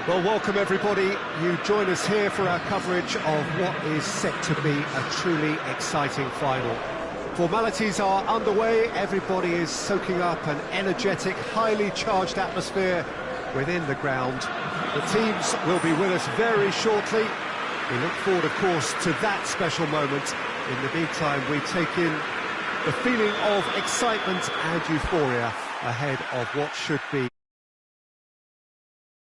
Well, welcome everybody. You join us here for our coverage of what is set to be a truly exciting final. Formalities are underway, everybody is soaking up an energetic, highly charged atmosphere within the ground. The teams will be with us very shortly. We look forward, of course, to that special moment. In the meantime, we take in the feeling of excitement and euphoria ahead of what should be